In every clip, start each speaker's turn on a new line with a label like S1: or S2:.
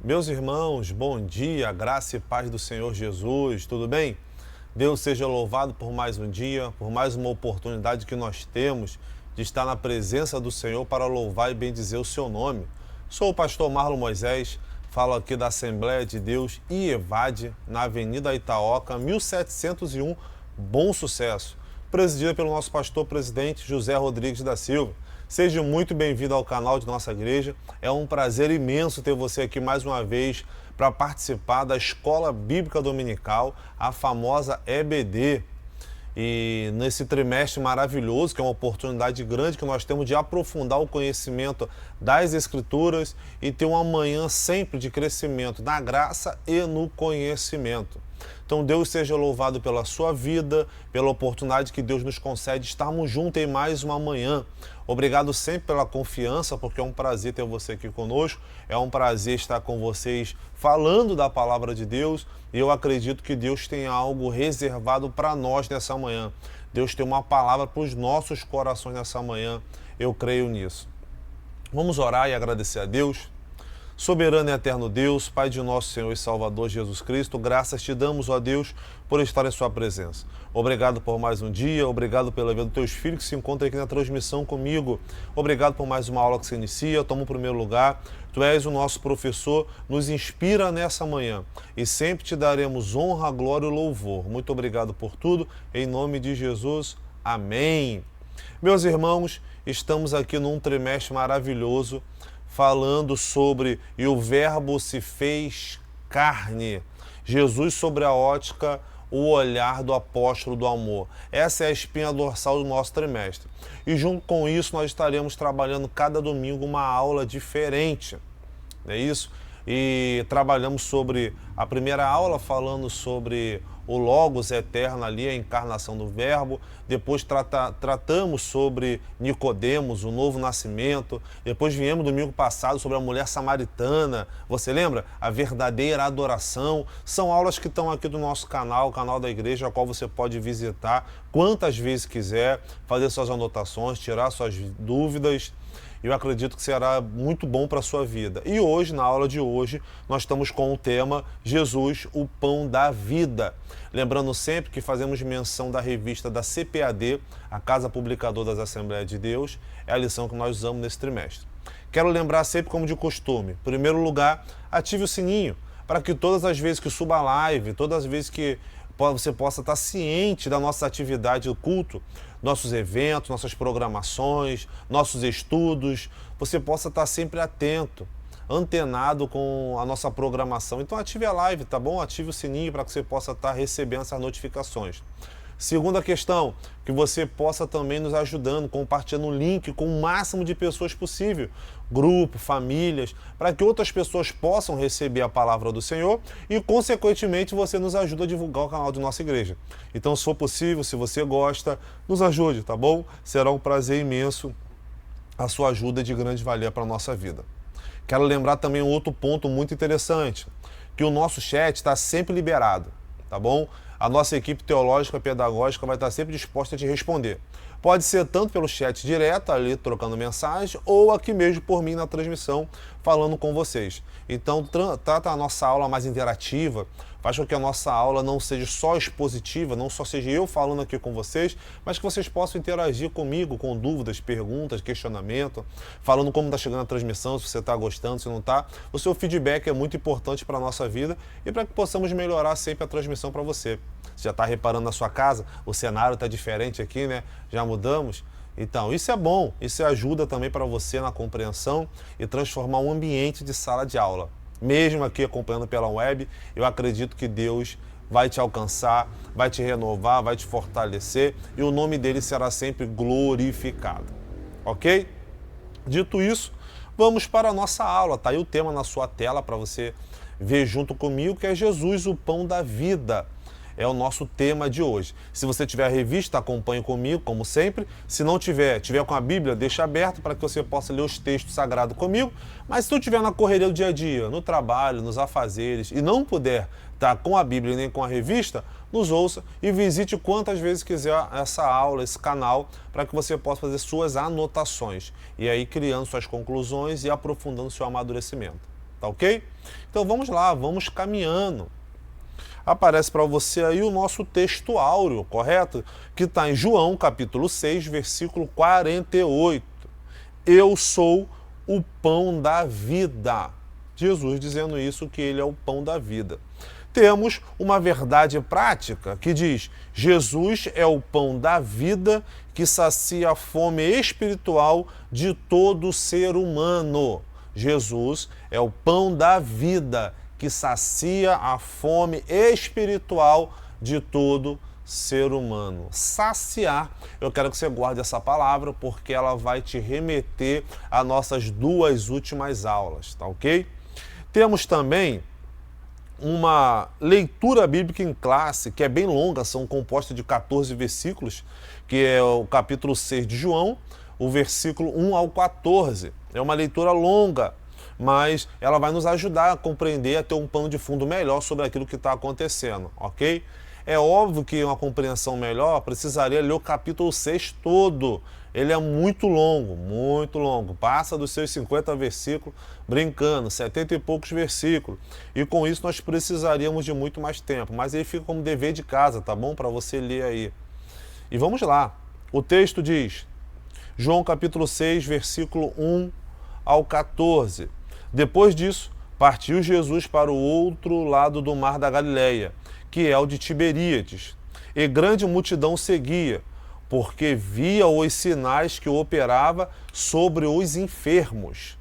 S1: Meus irmãos, bom dia, graça e paz do Senhor Jesus, tudo bem? Deus seja louvado por mais um dia, por mais uma oportunidade que nós temos de estar na presença do Senhor para louvar e bendizer o seu nome. Sou o pastor Marlon Moisés, falo aqui da Assembleia de Deus IEVAD, na Avenida Itaoca, 1701, Bom Sucesso, presidida pelo nosso pastor presidente José Rodrigues da Silva. Seja muito bem-vindo ao canal de nossa igreja. É um prazer imenso ter você aqui mais uma vez para participar da Escola Bíblica Dominical, a famosa EBD. E nesse trimestre maravilhoso, que é uma oportunidade grande que nós temos de aprofundar o conhecimento das Escrituras e ter uma manhã sempre de crescimento na graça e no conhecimento. Então Deus seja louvado pela sua vida, pela oportunidade que Deus nos concede estarmos juntos em mais uma manhã. Obrigado sempre pela confiança, porque é um prazer ter você aqui conosco, é um prazer estar com vocês falando da palavra de Deus, e eu acredito que Deus tem algo reservado para nós nessa manhã. Deus tem uma palavra para os nossos corações nessa manhã, eu creio nisso. Vamos orar e agradecer a Deus. Soberano e eterno Deus, Pai de nosso Senhor e Salvador Jesus Cristo, graças te damos, ó Deus, por estar em sua presença. Obrigado por mais um dia, obrigado pela vida dos teus filhos que se encontram aqui na transmissão comigo. Obrigado por mais uma aula que se inicia, toma o primeiro lugar. Tu és o nosso professor, nos inspira nessa manhã e sempre te daremos honra, glória e louvor. Muito obrigado por tudo, em nome de Jesus. Amém. Meus irmãos, estamos aqui num trimestre maravilhoso, falando sobre "e o verbo se fez carne", Jesus sobre a ótica, o olhar do apóstolo do amor. Essa é a espinha dorsal do nosso trimestre. E junto com isso nós estaremos trabalhando cada domingo uma aula diferente, não é isso? E trabalhamos sobre a primeira aula falando sobre o Logos eterno ali, a encarnação do verbo. Depois tratamos sobre Nicodemos, o novo nascimento. Depois viemos domingo passado sobre a mulher samaritana. Você lembra? A verdadeira adoração. São aulas que estão aqui do nosso canal, o canal da igreja, a qual você pode visitar quantas vezes quiser, fazer suas anotações, tirar suas dúvidas. Eu acredito que será muito bom para a sua vida. E hoje, na aula de hoje, nós estamos com o tema Jesus, o pão da vida. Lembrando sempre que fazemos menção da revista da CPAD, a Casa Publicadora das Assembleias de Deus, é a lição que nós usamos nesse trimestre. Quero lembrar sempre, como de costume, em primeiro lugar, ative o sininho, para que todas as vezes que suba a live, todas as vezes que você possa estar ciente da nossa atividade do culto, nossos eventos, nossas programações, nossos estudos, você possa estar sempre atento, antenado com a nossa programação. Então ative a live, tá bom? Ative o sininho para que você possa estar recebendo essas notificações. Segunda questão, que você possa também nos ajudando, compartilhando o link com o máximo de pessoas possível, grupo, famílias, para que outras pessoas possam receber a palavra do Senhor e, consequentemente, você nos ajuda a divulgar o canal de nossa igreja. Então, se for possível, se você gosta, nos ajude, tá bom? Será um prazer imenso, a sua ajuda é de grande valia para a nossa vida. Quero lembrar também um outro ponto muito interessante, que o nosso chat está sempre liberado, tá bom? A nossa equipe teológica e pedagógica vai estar sempre disposta a te responder. Pode ser tanto pelo chat direto, ali trocando mensagem, ou aqui mesmo por mim na transmissão, falando com vocês. Então, trata a nossa aula mais interativa, faz com que a nossa aula não seja só expositiva, não só seja eu falando aqui com vocês, mas que vocês possam interagir comigo, com dúvidas, perguntas, questionamento, falando como está chegando a transmissão, se você está gostando, se não está. O seu feedback é muito importante para a nossa vida e para que possamos melhorar sempre a transmissão para você. Você já está reparando na sua casa, o cenário está diferente aqui, né? Já mudamos. Então, isso é bom, isso ajuda também para você na compreensão e transformar um ambiente de sala de aula. Mesmo aqui acompanhando pela web, eu acredito que Deus vai te alcançar, vai te renovar, vai te fortalecer e o nome dele será sempre glorificado. Ok? Dito isso, vamos para a nossa aula. Está aí o tema na sua tela para você ver junto comigo, que é Jesus, o pão da vida. É o nosso tema de hoje. Se você tiver a revista, acompanhe comigo, como sempre. Se não tiver com a Bíblia, deixa aberto para que você possa ler os textos sagrados comigo. Mas se tu estiver na correria do dia a dia, no trabalho, nos afazeres, e não puder estar com a Bíblia nem com a revista, nos ouça e visite quantas vezes quiser essa aula, esse canal, para que você possa fazer suas anotações. E aí criando suas conclusões e aprofundando seu amadurecimento. tá ok? Então vamos lá, vamos caminhando. Aparece para você aí o nosso texto áureo, correto? Que está em João, capítulo 6, versículo 48. Eu sou o pão da vida. Jesus dizendo isso, que ele é o pão da vida. Temos uma verdade prática que diz: Jesus é o pão da vida que sacia a fome espiritual de todo ser humano. Jesus é o pão da vida que sacia a fome espiritual de todo ser humano. Saciar, eu quero que você guarde essa palavra porque ela vai te remeter às nossas duas últimas aulas, tá ok? Temos também uma leitura bíblica em classe, que é bem longa, são compostas de 14 versículos, que é o capítulo 6 de João, o versículo 1 ao 14. É uma leitura longa, mas ela vai nos ajudar a compreender, a ter um pano de fundo melhor sobre aquilo que está acontecendo, ok? É óbvio que uma compreensão melhor precisaria ler o capítulo 6 todo. Ele é muito longo, passa dos seus 50 versículos, brincando, 70 e poucos versículos. E com isso nós precisaríamos de muito mais tempo, mas ele fica como dever de casa, tá bom? Para você ler aí. E vamos lá. O texto diz, João capítulo 6, versículo 1 ao 14. Depois disso, partiu Jesus para o outro lado do mar da Galileia, que é o de Tiberíades, e grande multidão seguia, porque via os sinais que operava sobre os enfermos.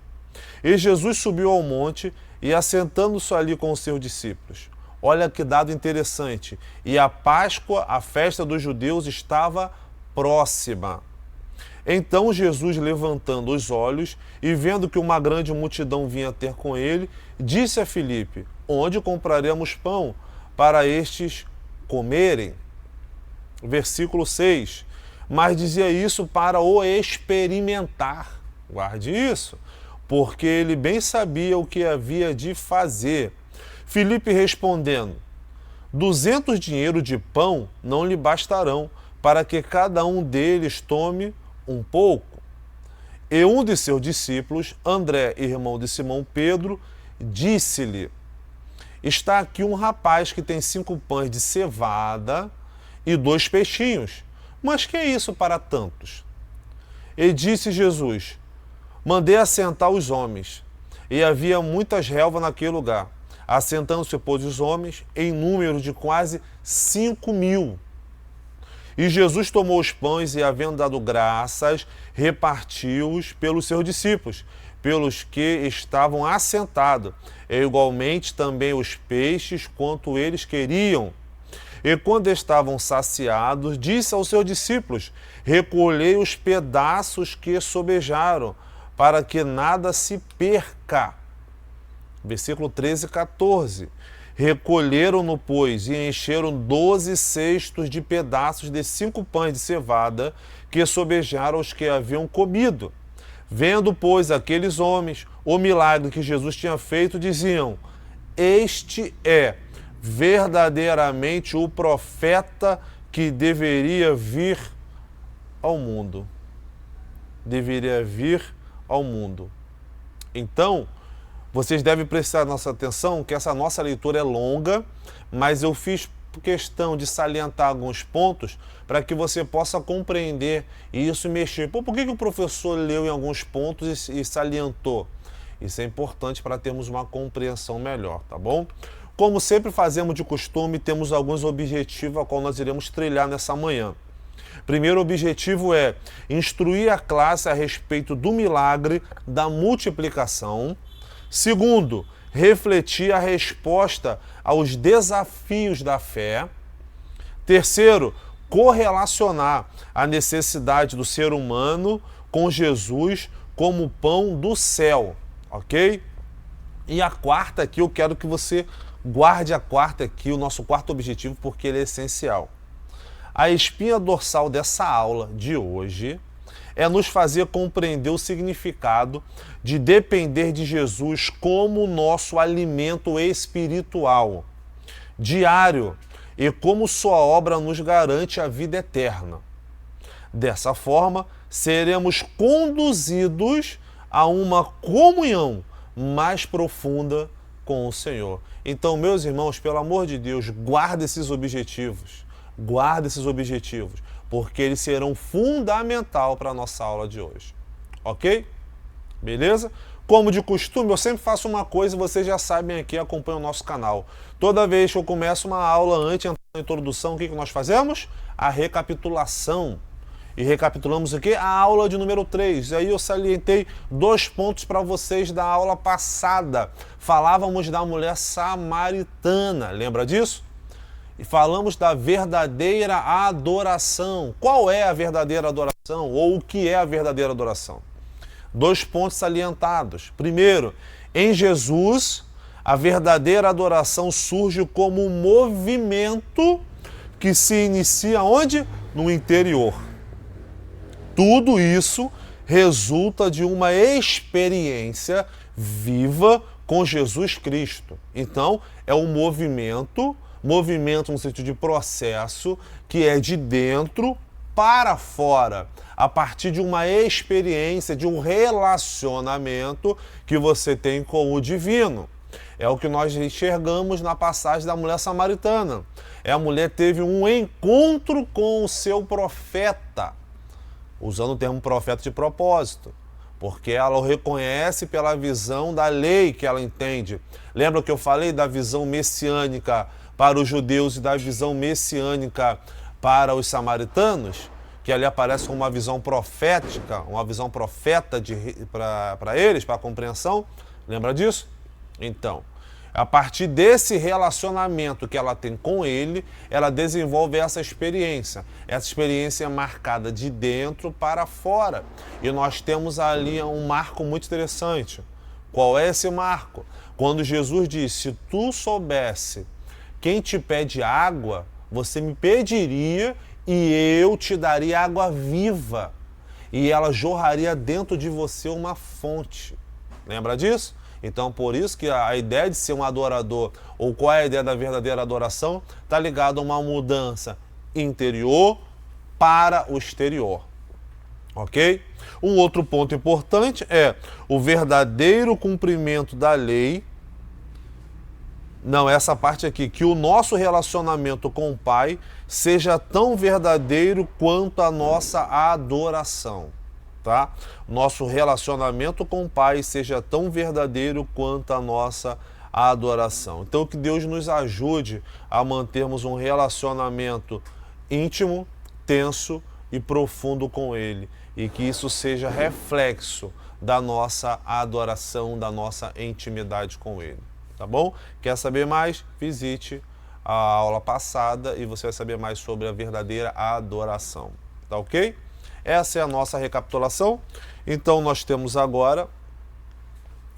S1: E Jesus subiu ao monte e, assentando-se ali com os seus discípulos. Olha que dado interessante. E a Páscoa, a festa dos judeus, estava próxima. Então Jesus, levantando os olhos e vendo que uma grande multidão vinha ter com ele, disse a Filipe: onde compraremos pão para estes comerem? Versículo 6. Mas dizia isso para o experimentar. Guarde isso, porque ele bem sabia o que havia de fazer. Filipe respondendo: 200 dinheiros de pão não lhe bastarão, para que cada um deles tome um pouco. E um de seus discípulos, André, irmão de Simão Pedro, disse-lhe: está aqui um rapaz que tem 5 pães de cevada e 2 peixinhos. Mas que é isso para tantos? E disse Jesus: mandei assentar os homens. E havia muitas relvas naquele lugar. Assentando-se, pois, os homens, em número de quase 5.000. E Jesus tomou os pães e, havendo dado graças, repartiu-os pelos seus discípulos, pelos que estavam assentados, e igualmente também os peixes, quanto eles queriam. E quando estavam saciados, disse aos seus discípulos: recolhei os pedaços que sobejaram, para que nada se perca. Versículo 13 e 14. Recolheram-no, pois, e encheram 12 cestos de pedaços de 5 pães de cevada, que sobejaram os que haviam comido. Vendo, pois, aqueles homens o milagre que Jesus tinha feito, diziam: este é verdadeiramente o profeta que deveria vir ao mundo. Deveria vir ao mundo. Então, vocês devem prestar nossa atenção que essa nossa leitura é longa, mas eu fiz questão de salientar alguns pontos para que você possa compreender e isso mexer. Por que o professor leu em alguns pontos e salientou? Isso é importante para termos uma compreensão melhor, tá bom? Como sempre fazemos de costume, temos alguns objetivos a qual nós iremos trilhar nessa manhã. Primeiro objetivo é instruir a classe a respeito do milagre da multiplicação. Segundo, refletir a resposta aos desafios da fé. Terceiro, correlacionar a necessidade do ser humano com Jesus como pão do céu, ok? E a quarta aqui, eu quero que você guarde a quarta aqui, o nosso quarto objetivo, porque ele é essencial. A espinha dorsal dessa aula de hoje é nos fazer compreender o significado de depender de Jesus como nosso alimento espiritual, diário, e como sua obra nos garante a vida eterna. Dessa forma, seremos conduzidos a uma comunhão mais profunda com o Senhor. Então, meus irmãos, pelo amor de Deus, guarde esses objetivos. Guarde esses objetivos, porque eles serão fundamental para a nossa aula de hoje. Ok? Beleza? Como de costume, eu sempre faço uma coisa e vocês já sabem aqui, acompanham o nosso canal. Toda vez que eu começo uma aula, antes de entrar na introdução, o que nós fazemos? A recapitulação. E recapitulamos aqui a aula de número 3. Aí eu salientei 2 pontos para vocês da aula passada. Falávamos da mulher samaritana, lembra disso? E falamos da verdadeira adoração. Qual é a verdadeira adoração? Ou o que é a verdadeira adoração? 2 pontos salientados. Primeiro, em Jesus, a verdadeira adoração surge como um movimento que se inicia onde? No interior. Tudo isso resulta de uma experiência viva com Jesus Cristo. Então, é um movimento no sentido de processo, que é de dentro para fora, a partir de uma experiência, de um relacionamento que você tem com o divino. É o que nós enxergamos na passagem da mulher samaritana. A mulher teve um encontro com o seu profeta, usando o termo profeta de propósito, porque ela o reconhece pela visão da lei que ela entende. Lembra que eu falei da visão messiânica para os judeus e da visão messiânica para os samaritanos? Que ali aparece como uma visão profética, uma visão profeta para eles, para a compreensão. Lembra disso? Então, a partir desse relacionamento que ela tem com ele, ela desenvolve essa experiência. Essa experiência é marcada de dentro para fora. E nós temos ali um marco muito interessante. Qual é esse marco? Quando Jesus disse: se tu soubesse quem te pede água, você me pediria e eu te daria água viva. E ela jorraria dentro de você uma fonte. Lembra disso? Então, por isso que a ideia de ser um adorador, ou qual é a ideia da verdadeira adoração, está ligada a uma mudança interior para o exterior. Ok? Um outro ponto importante é o verdadeiro cumprimento da lei. Não, essa parte aqui, que o nosso relacionamento com o Pai seja tão verdadeiro quanto a nossa adoração. Tá? Nosso relacionamento com o Pai seja tão verdadeiro quanto a nossa adoração. Então, que Deus nos ajude a mantermos um relacionamento íntimo, tenso e profundo com Ele, e que isso seja reflexo da nossa adoração, da nossa intimidade com Ele. Tá bom? Quer saber mais? Visite a aula passada e você vai saber mais sobre a verdadeira adoração. Tá ok? Essa é a nossa recapitulação. Então, nós temos agora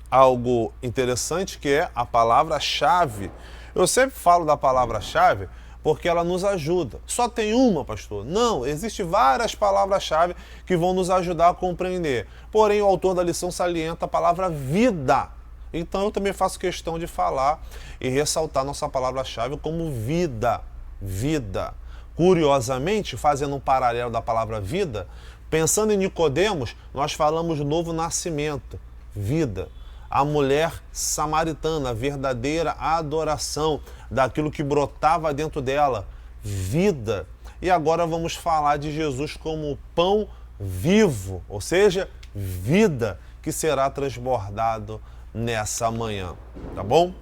S1: algo interessante, que é a palavra-chave. Eu sempre falo da palavra-chave porque ela nos ajuda. Só tem uma, pastor? Não, existem várias palavras-chave que vão nos ajudar a compreender. Porém, o autor da lição salienta a palavra vida. Então, eu também faço questão de falar e ressaltar nossa palavra-chave como vida. Vida. Curiosamente, fazendo um paralelo da palavra vida, pensando em Nicodemos, nós falamos do novo nascimento, vida. A mulher samaritana, a verdadeira adoração daquilo que brotava dentro dela, vida. E agora vamos falar de Jesus como pão vivo, ou seja, vida que será transbordado nessa manhã, tá bom?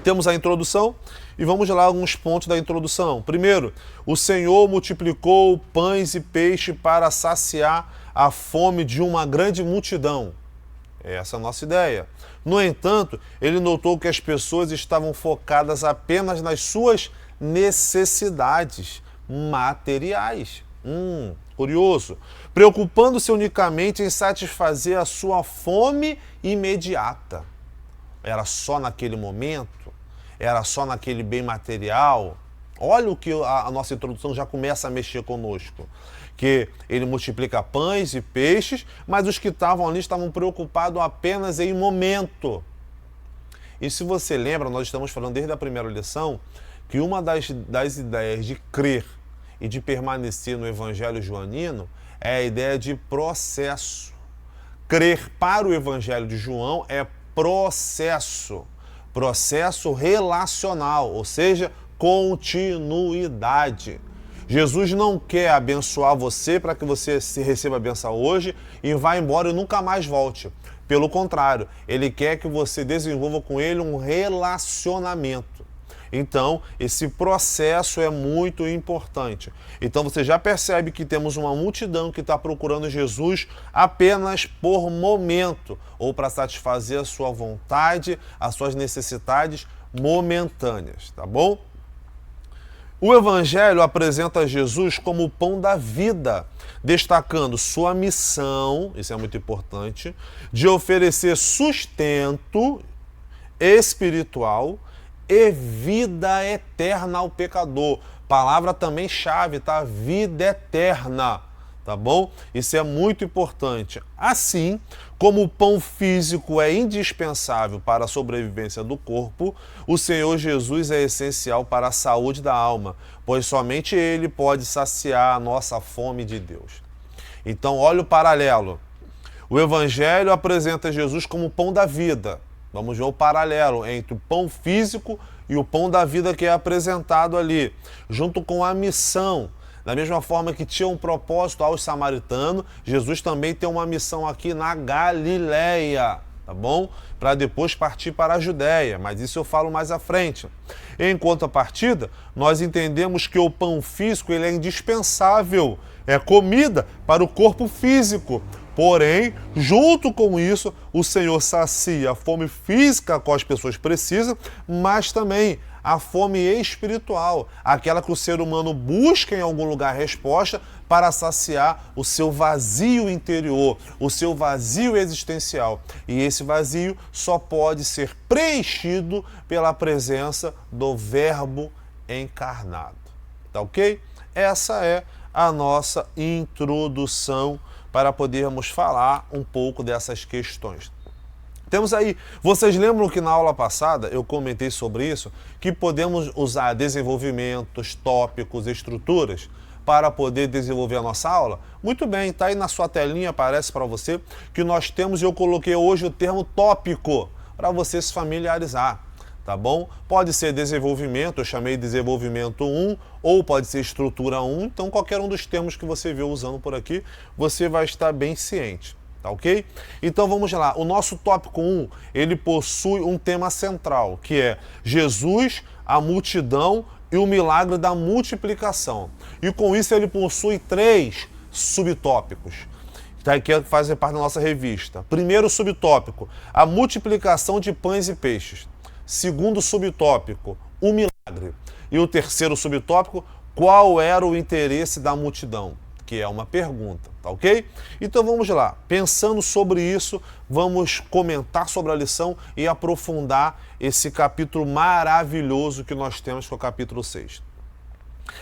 S1: Temos a introdução e vamos lá alguns pontos da introdução. Primeiro, o Senhor multiplicou pães e peixe para saciar a fome de uma grande multidão. Essa é a nossa ideia. No entanto, ele notou que as pessoas estavam focadas apenas nas suas necessidades materiais. Curioso. Preocupando-se unicamente em satisfazer a sua fome imediata. Era só naquele momento? Era só naquele bem material? Olha o que a nossa introdução já começa a mexer conosco. Que ele multiplica pães e peixes, mas os que estavam ali estavam preocupados apenas em momento. E se você lembra, nós estamos falando desde a primeira lição, que uma das ideias de crer e de permanecer no Evangelho joanino é a ideia de processo. Crer para o Evangelho de João é processo. Processo relacional, ou seja, continuidade. Jesus não quer abençoar você para que você se receba a benção hoje e vá embora e nunca mais volte. Pelo contrário, Ele quer que você desenvolva com Ele um relacionamento. Então, esse processo é muito importante. Então, você já percebe que temos uma multidão que está procurando Jesus apenas por momento, ou para satisfazer a sua vontade, as suas necessidades momentâneas, tá bom? O Evangelho apresenta Jesus como o pão da vida, destacando sua missão, isso é muito importante, de oferecer sustento espiritual e vida eterna ao pecador. Palavra também chave, tá? Vida eterna, tá bom? Isso é muito importante. Assim como o pão físico é indispensável para a sobrevivência do corpo, o Senhor Jesus é essencial para a saúde da alma, pois somente Ele pode saciar a nossa fome de Deus. Então, olha o paralelo. O Evangelho apresenta Jesus como o pão da vida. Vamos ver o paralelo entre o pão físico e o pão da vida que é apresentado ali, junto com a missão. Da mesma forma que tinha um propósito aos samaritanos, Jesus também tem uma missão aqui na Galileia, tá bom? Para depois partir para a Judéia, mas isso eu falo mais à frente. Em contrapartida, nós entendemos que o pão físico ele é indispensável, é comida para o corpo físico. Porém, junto com isso, o Senhor sacia a fome física que as pessoas precisam, mas também a fome espiritual, aquela que o ser humano busca em algum lugar resposta para saciar o seu vazio interior, o seu vazio existencial. E esse vazio só pode ser preenchido pela presença do Verbo encarnado. Tá ok? Essa é a nossa introdução para podermos falar um pouco dessas questões. Temos aí, vocês lembram que na aula passada eu comentei sobre isso, que podemos usar desenvolvimentos, tópicos, estruturas para poder desenvolver a nossa aula? Muito bem, está aí na sua telinha, aparece para você que nós temos, e eu coloquei hoje o termo tópico, para você se familiarizar, tá bom? Pode ser desenvolvimento, eu chamei de desenvolvimento 1, ou pode ser estrutura 1, então qualquer um dos termos que você vê usando por aqui, você vai estar bem ciente. Tá ok? Então vamos lá, o nosso tópico 1, ele possui um tema central, que é Jesus, a multidão e o milagre da multiplicação. E com isso ele possui 3 subtópicos, que fazem parte da nossa revista. Primeiro subtópico, a multiplicação de pães e peixes. Segundo subtópico, o milagre. E o terceiro subtópico, qual era o interesse da multidão? Que é uma pergunta, tá ok? Então vamos lá, pensando sobre isso, vamos comentar sobre a lição e aprofundar esse capítulo maravilhoso que nós temos, que é o capítulo 6.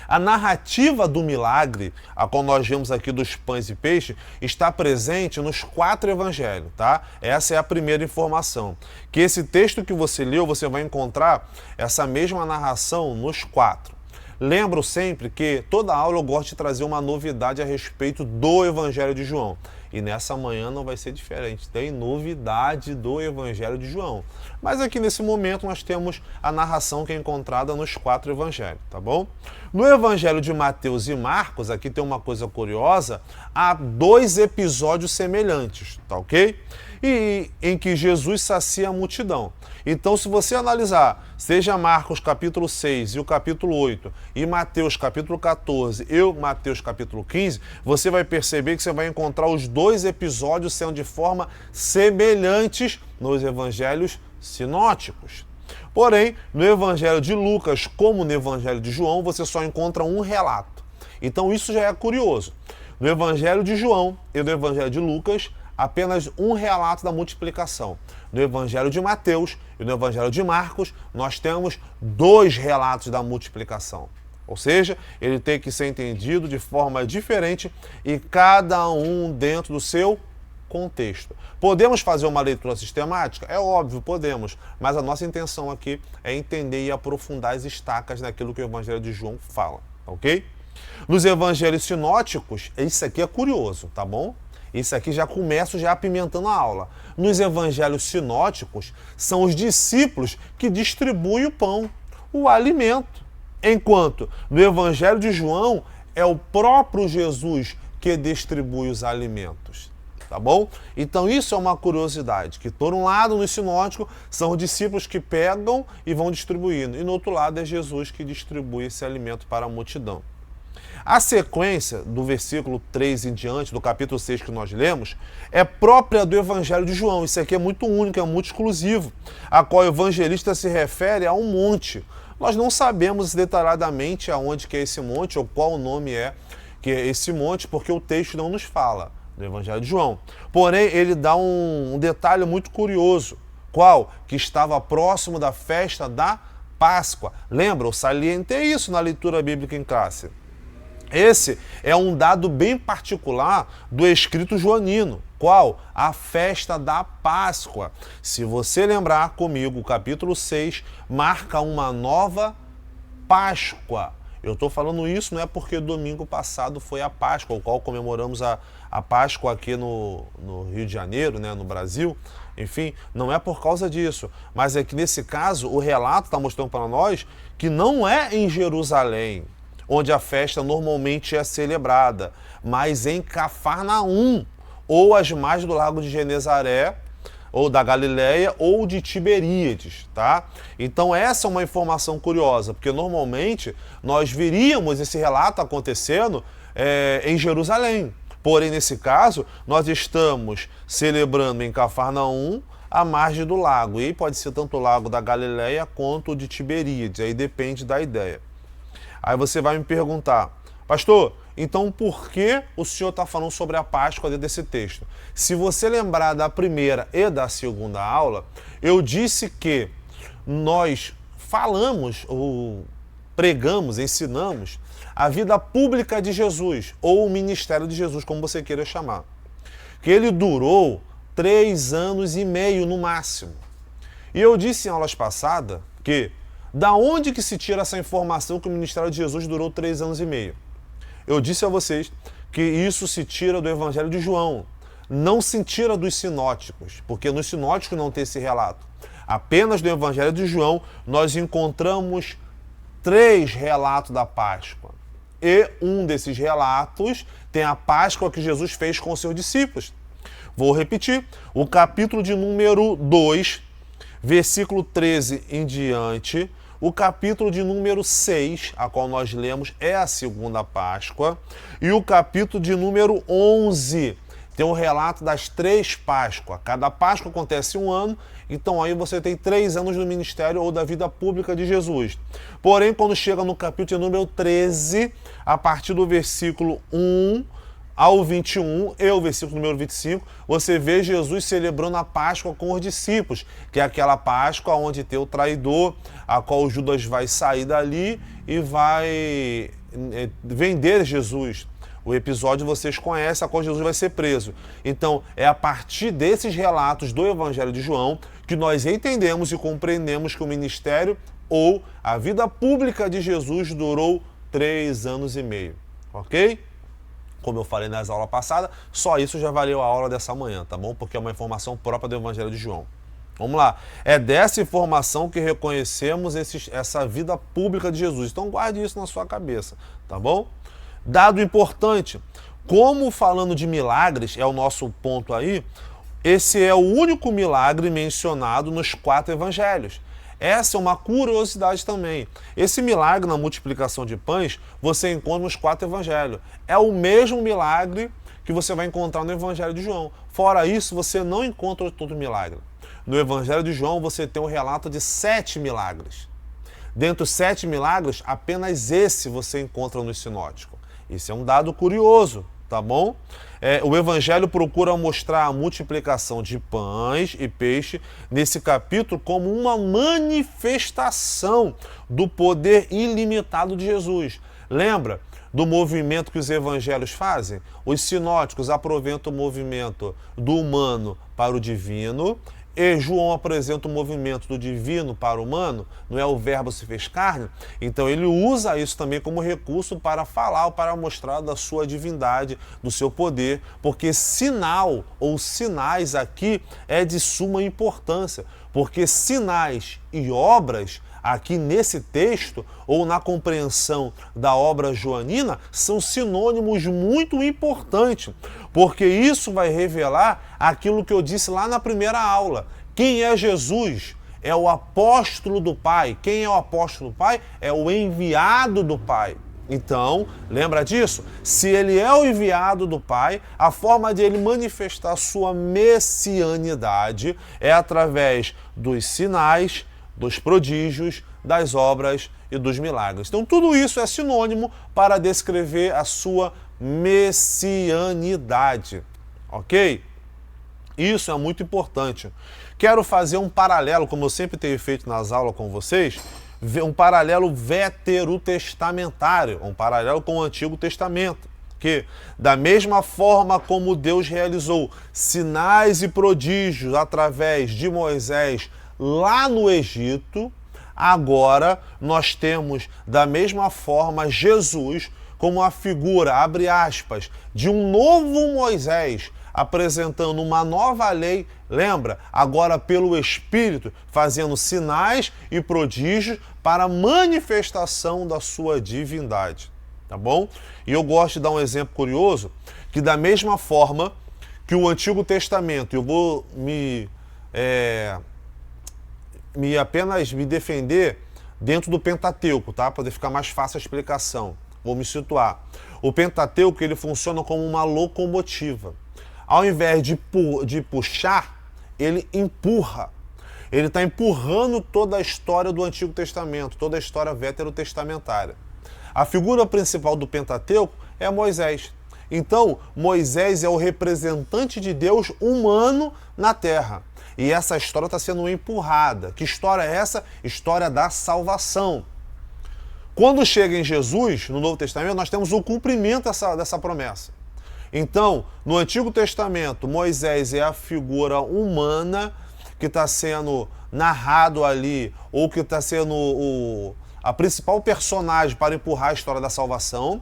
S1: A narrativa do milagre, a qual nós vemos aqui dos pães e peixes, está presente nos 4 evangelhos, tá? Essa é a primeira informação. Que esse texto que você leu, você vai encontrar essa mesma narração nos 4. Lembro sempre que toda aula eu gosto de trazer uma novidade a respeito do Evangelho de João. E nessa manhã não vai ser diferente, tem novidade do Evangelho de João. Mas aqui nesse momento nós temos a narração que é encontrada nos 4 evangelhos, tá bom? No Evangelho de Mateus e Marcos, aqui tem uma coisa curiosa, há 2 episódios semelhantes, tá ok? E em que Jesus sacia a multidão. Então, se você analisar, seja Marcos capítulo 6 e o capítulo 8, e Mateus capítulo 14 e Mateus capítulo 15, você vai perceber que você vai encontrar os 2 episódios sendo de forma semelhantes nos evangelhos sinóticos. Porém, no Evangelho de Lucas, como no Evangelho de João, você só encontra um relato. Então, isso já é curioso. No Evangelho de João e no Evangelho de Lucas, apenas um relato da multiplicação. No Evangelho de Mateus e no Evangelho de Marcos, nós temos 2 relatos da multiplicação. Ou seja, ele tem que ser entendido de forma diferente e cada um dentro do seu contexto. Podemos fazer uma leitura sistemática? É óbvio, podemos, mas a nossa intenção aqui é entender e aprofundar as estacas naquilo que o Evangelho de João fala, ok? Nos evangelhos sinóticos, isso aqui é curioso, tá bom? Isso aqui já começa já apimentando a aula. Nos evangelhos sinóticos, são os discípulos que distribuem o pão, o alimento. Enquanto no evangelho de João, é o próprio Jesus que distribui os alimentos. Tá bom? Então isso é uma curiosidade, que por um lado no sinótico são os discípulos que pegam e vão distribuindo, e no outro lado é Jesus que distribui esse alimento para a multidão. A sequência do versículo 3 em diante, do capítulo 6 que nós lemos, é própria do Evangelho de João. Isso aqui é muito único, é muito exclusivo, a qual o evangelista se refere a um monte. Nós não sabemos detalhadamente aonde que é esse monte, ou qual o nome é que é esse monte, porque o texto não nos fala, do Evangelho de João. Porém, ele dá um detalhe muito curioso. Qual? Que estava próximo da festa da Páscoa. Lembra? Eu salientei isso na leitura bíblica em classe. Esse é um dado bem particular do escrito joanino. Qual? A festa da Páscoa. Se você lembrar comigo, o capítulo 6 marca uma nova Páscoa. Eu estou falando isso não é porque domingo passado foi a Páscoa, o qual comemoramos a Páscoa aqui no Rio de Janeiro, né, no Brasil. Enfim, não é por causa disso. Mas é que nesse caso, o relato está mostrando para nós que não é em Jerusalém, onde a festa normalmente é celebrada, mas em Cafarnaum, ou às margens do lago de Genezaré, ou da Galileia, ou de Tiberíades, tá? Então essa é uma informação curiosa, porque normalmente nós veríamos esse relato acontecendo em Jerusalém. Porém, nesse caso, nós estamos celebrando em Cafarnaum, à margem do lago. E pode ser tanto o lago da Galileia quanto o de Tiberíades, aí depende da ideia. Aí você vai me perguntar, pastor, então por que o senhor está falando sobre a Páscoa dentro desse texto? Se você lembrar da primeira e da segunda aula, eu disse que nós falamos, ou pregamos, ensinamos a vida pública de Jesus, ou o ministério de Jesus, como você queira chamar. Que ele durou 3 anos e meio no máximo. E eu disse em aulas passadas que da onde que se tira essa informação que o ministério de Jesus durou 3 anos e meio? Eu disse a vocês que isso se tira do Evangelho de João, não se tira dos sinóticos, porque nos sinóticos não tem esse relato. Apenas no Evangelho de João nós encontramos 3 relatos da Páscoa. E um desses relatos tem a Páscoa que Jesus fez com os seus discípulos. Vou repetir, o capítulo de número 2, versículo 13 em diante, o capítulo de número 6, a qual nós lemos, é a segunda Páscoa, e o capítulo de número 11 tem um relato das 3 Páscoas. Cada Páscoa acontece 1 ano, então aí você tem 3 anos no ministério ou da vida pública de Jesus. Porém, quando chega no capítulo de número 13, a partir do versículo 1 ao 21 e o versículo número 25, você vê Jesus celebrando a Páscoa com os discípulos, que é aquela Páscoa onde tem o traidor, a qual Judas vai sair dali e vai vender Jesus. O episódio vocês conhecem, a qual Jesus vai ser preso. Então, é a partir desses relatos do Evangelho de João que nós entendemos e compreendemos que o ministério ou a vida pública de Jesus durou 3 anos e meio. Ok? Como eu falei nas aulas passadas, só isso já valeu a aula dessa manhã, tá bom? Porque é uma informação própria do Evangelho de João. Vamos lá. É dessa informação que reconhecemos essa vida pública de Jesus. Então guarde isso na sua cabeça, tá bom? Dado importante, como falando de milagres, é o nosso ponto aí, esse é o único milagre mencionado nos 4 evangelhos. Essa é uma curiosidade também. Esse milagre na multiplicação de pães, você encontra nos 4 evangelhos. É o mesmo milagre que você vai encontrar no Evangelho de João. Fora isso, você não encontra todo milagre. No Evangelho de João, você tem um relato de 7 milagres. Dentre os 7 milagres, apenas esse você encontra no sinótico. Isso é um dado curioso, tá bom? O Evangelho procura mostrar a multiplicação de pães e peixe nesse capítulo como uma manifestação do poder ilimitado de Jesus. Lembra do movimento que os evangelhos fazem? Os sinóticos aproveitam o movimento do humano para o divino e João apresenta o movimento do divino para o humano, não é o verbo se fez carne, então ele usa isso também como recurso para falar ou para mostrar da sua divindade, do seu poder, porque sinal ou sinais aqui é de suma importância, porque sinais e obras aqui nesse texto, ou na compreensão da obra joanina, são sinônimos muito importantes, porque isso vai revelar aquilo que eu disse lá na primeira aula. Quem é Jesus? É o apóstolo do Pai. Quem é o apóstolo do Pai? É o enviado do Pai. Então, lembra disso? Se ele é o enviado do Pai, a forma de ele manifestar sua messianidade é através dos sinais, dos prodígios, das obras e dos milagres. Então, tudo isso é sinônimo para descrever a sua messianidade, ok? Isso é muito importante. Quero fazer um paralelo, como eu sempre tenho feito nas aulas com vocês, um paralelo veterotestamentário, um paralelo com o Antigo Testamento. Que, da mesma forma como Deus realizou sinais e prodígios através de Moisés lá no Egito, agora nós temos da mesma forma Jesus como a figura, abre aspas, de um novo Moisés, apresentando uma nova lei, lembra? Agora pelo Espírito, fazendo sinais e prodígios para a manifestação da sua divindade, tá bom? E eu gosto de dar um exemplo curioso, que da mesma forma que o Antigo Testamento, eu vou apenas me defender dentro do Pentateuco, tá? Para poder ficar mais fácil a explicação. Vou me situar. O Pentateuco, ele funciona como uma locomotiva. Ao invés de puxar, ele empurra. Ele está empurrando toda a história do Antigo Testamento, toda a história veterotestamentária. A figura principal do Pentateuco é Moisés. Então, Moisés é o representante de Deus humano na Terra. E essa história está sendo empurrada. Que história é essa? História da salvação. Quando chega em Jesus, no Novo Testamento, nós temos o cumprimento dessa promessa. Então, no Antigo Testamento, Moisés é a figura humana que está sendo narrado ali, ou que está sendo a principal personagem para empurrar a história da salvação.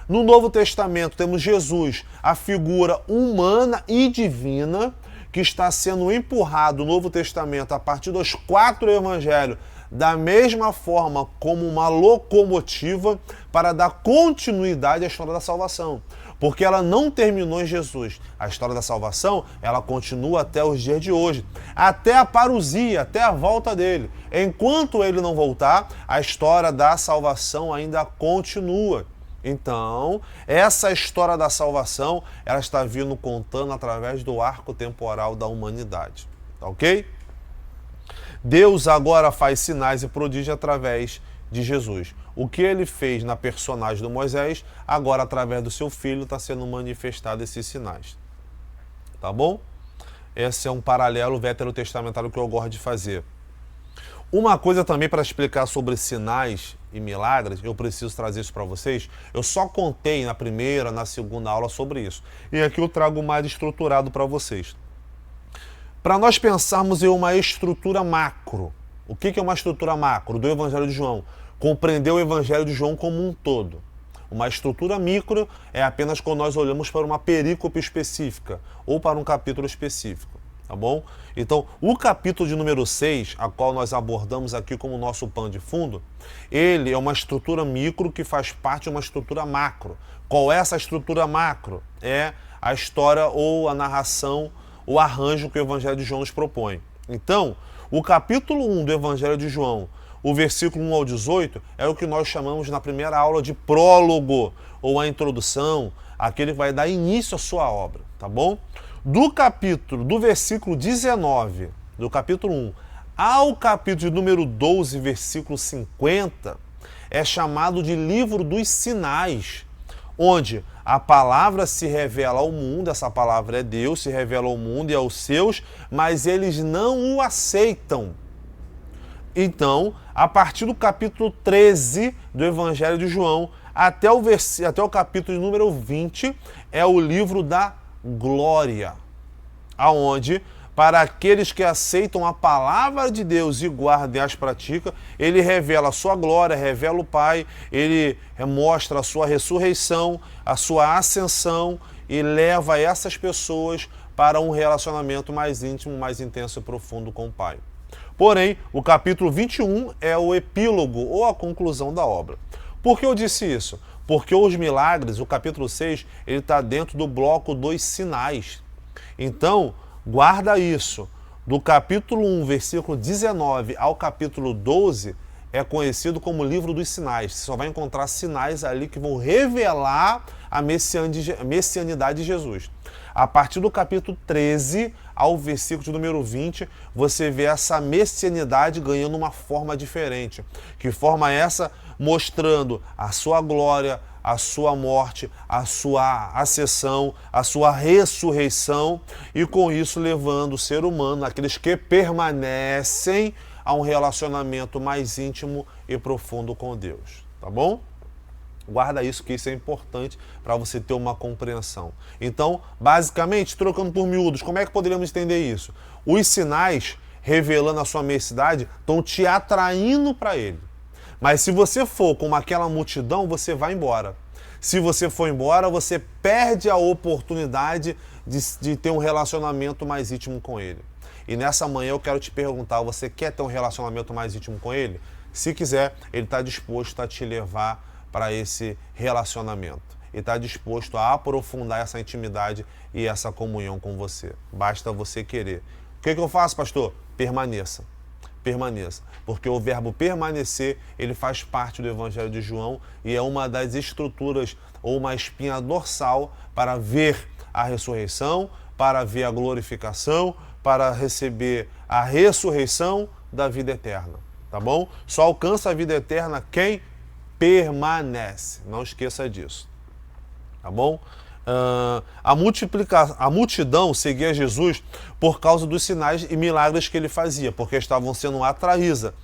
S1: No Novo Testamento, temos Jesus, a figura humana e divina, que está sendo empurrado no Novo Testamento a partir dos 4 evangelhos, da mesma forma como uma locomotiva para dar continuidade à história da salvação. Porque ela não terminou em Jesus. A história da salvação, ela continua até os dias de hoje. Até a parousia, até a volta dele. Enquanto ele não voltar, a história da salvação ainda continua. Então, essa história da salvação, ela está vindo contando através do arco temporal da humanidade. Tá ok? Deus agora faz sinais e prodígios através de Jesus. O que ele fez na personagem do Moisés, agora através do seu filho está sendo manifestado esses sinais. Tá bom? Esse é um paralelo veterotestamentário que eu gosto de fazer. Uma coisa também para explicar sobre sinais e milagres, eu preciso trazer isso para vocês. Eu só contei na primeira, na segunda aula sobre isso. E aqui eu trago mais estruturado para vocês. Para nós pensarmos em uma estrutura macro. O que é uma estrutura macro do Evangelho de João? Compreender o Evangelho de João como um todo. Uma estrutura micro é apenas quando nós olhamos para uma perícope específica ou para um capítulo específico, tá bom? Então, o capítulo de número 6, a qual nós abordamos aqui como nosso pano de fundo, ele é uma estrutura micro que faz parte de uma estrutura macro. Qual é essa estrutura macro? É a história ou a narração, o arranjo que o Evangelho de João nos propõe. Então, o capítulo 1 do Evangelho de João, o versículo 1 ao 18, é o que nós chamamos na primeira aula de prólogo, ou a introdução, aquele que vai dar início à sua obra, tá bom? Do versículo 19, do capítulo 1, ao capítulo de número 12, versículo 50, é chamado de livro dos sinais, onde a palavra se revela ao mundo, essa palavra é Deus, se revela ao mundo e aos seus, mas eles não o aceitam. Então, a partir do capítulo 13 do Evangelho de João, até o capítulo de número 20, é o livro da glória, aonde para aqueles que aceitam a palavra de Deus e guardam e as praticam, ele revela a sua glória, revela o Pai, ele mostra a sua ressurreição, a sua ascensão e leva essas pessoas para um relacionamento mais íntimo, mais intenso e profundo com o Pai. Porém, o capítulo 21 é o epílogo ou a conclusão da obra. Por que eu disse isso? Porque os milagres, o capítulo 6, ele está dentro do bloco dos sinais. Então, guarda isso. Do capítulo 1, versículo 19 ao capítulo 12, é conhecido como livro dos sinais. Você só vai encontrar sinais ali que vão revelar a messianidade de Jesus. A partir do capítulo 13 ao versículo de número 20, você vê essa messianidade ganhando uma forma diferente. Que forma essa? Mostrando a sua glória, a sua morte, a sua ascensão, a sua ressurreição e com isso levando o ser humano, aqueles que permanecem, a um relacionamento mais íntimo e profundo com Deus. Tá bom? Guarda isso, que isso é importante para você ter uma compreensão. Então, basicamente, trocando por miúdos, como é que poderíamos entender isso? Os sinais, revelando a sua messianidade, estão te atraindo para ele. Mas se você for como aquela multidão, você vai embora. Se você for embora, você perde a oportunidade de ter um relacionamento mais íntimo com ele. E nessa manhã eu quero te perguntar, você quer ter um relacionamento mais íntimo com ele? Se quiser, ele está disposto a te levar para esse relacionamento. E está disposto a aprofundar essa intimidade e essa comunhão com você. Basta você querer. O que eu faço, pastor? Permaneça. Permaneça. Porque o verbo permanecer, ele faz parte do Evangelho de João e é uma das estruturas ou uma espinha dorsal para ver a ressurreição, para ver a glorificação, para receber a ressurreição da vida eterna. Tá bom? Só alcança a vida eterna quem permanece. Não esqueça disso. Tá bom? A multidão seguia Jesus por causa dos sinais e milagres que ele fazia, porque estavam sendo atraída.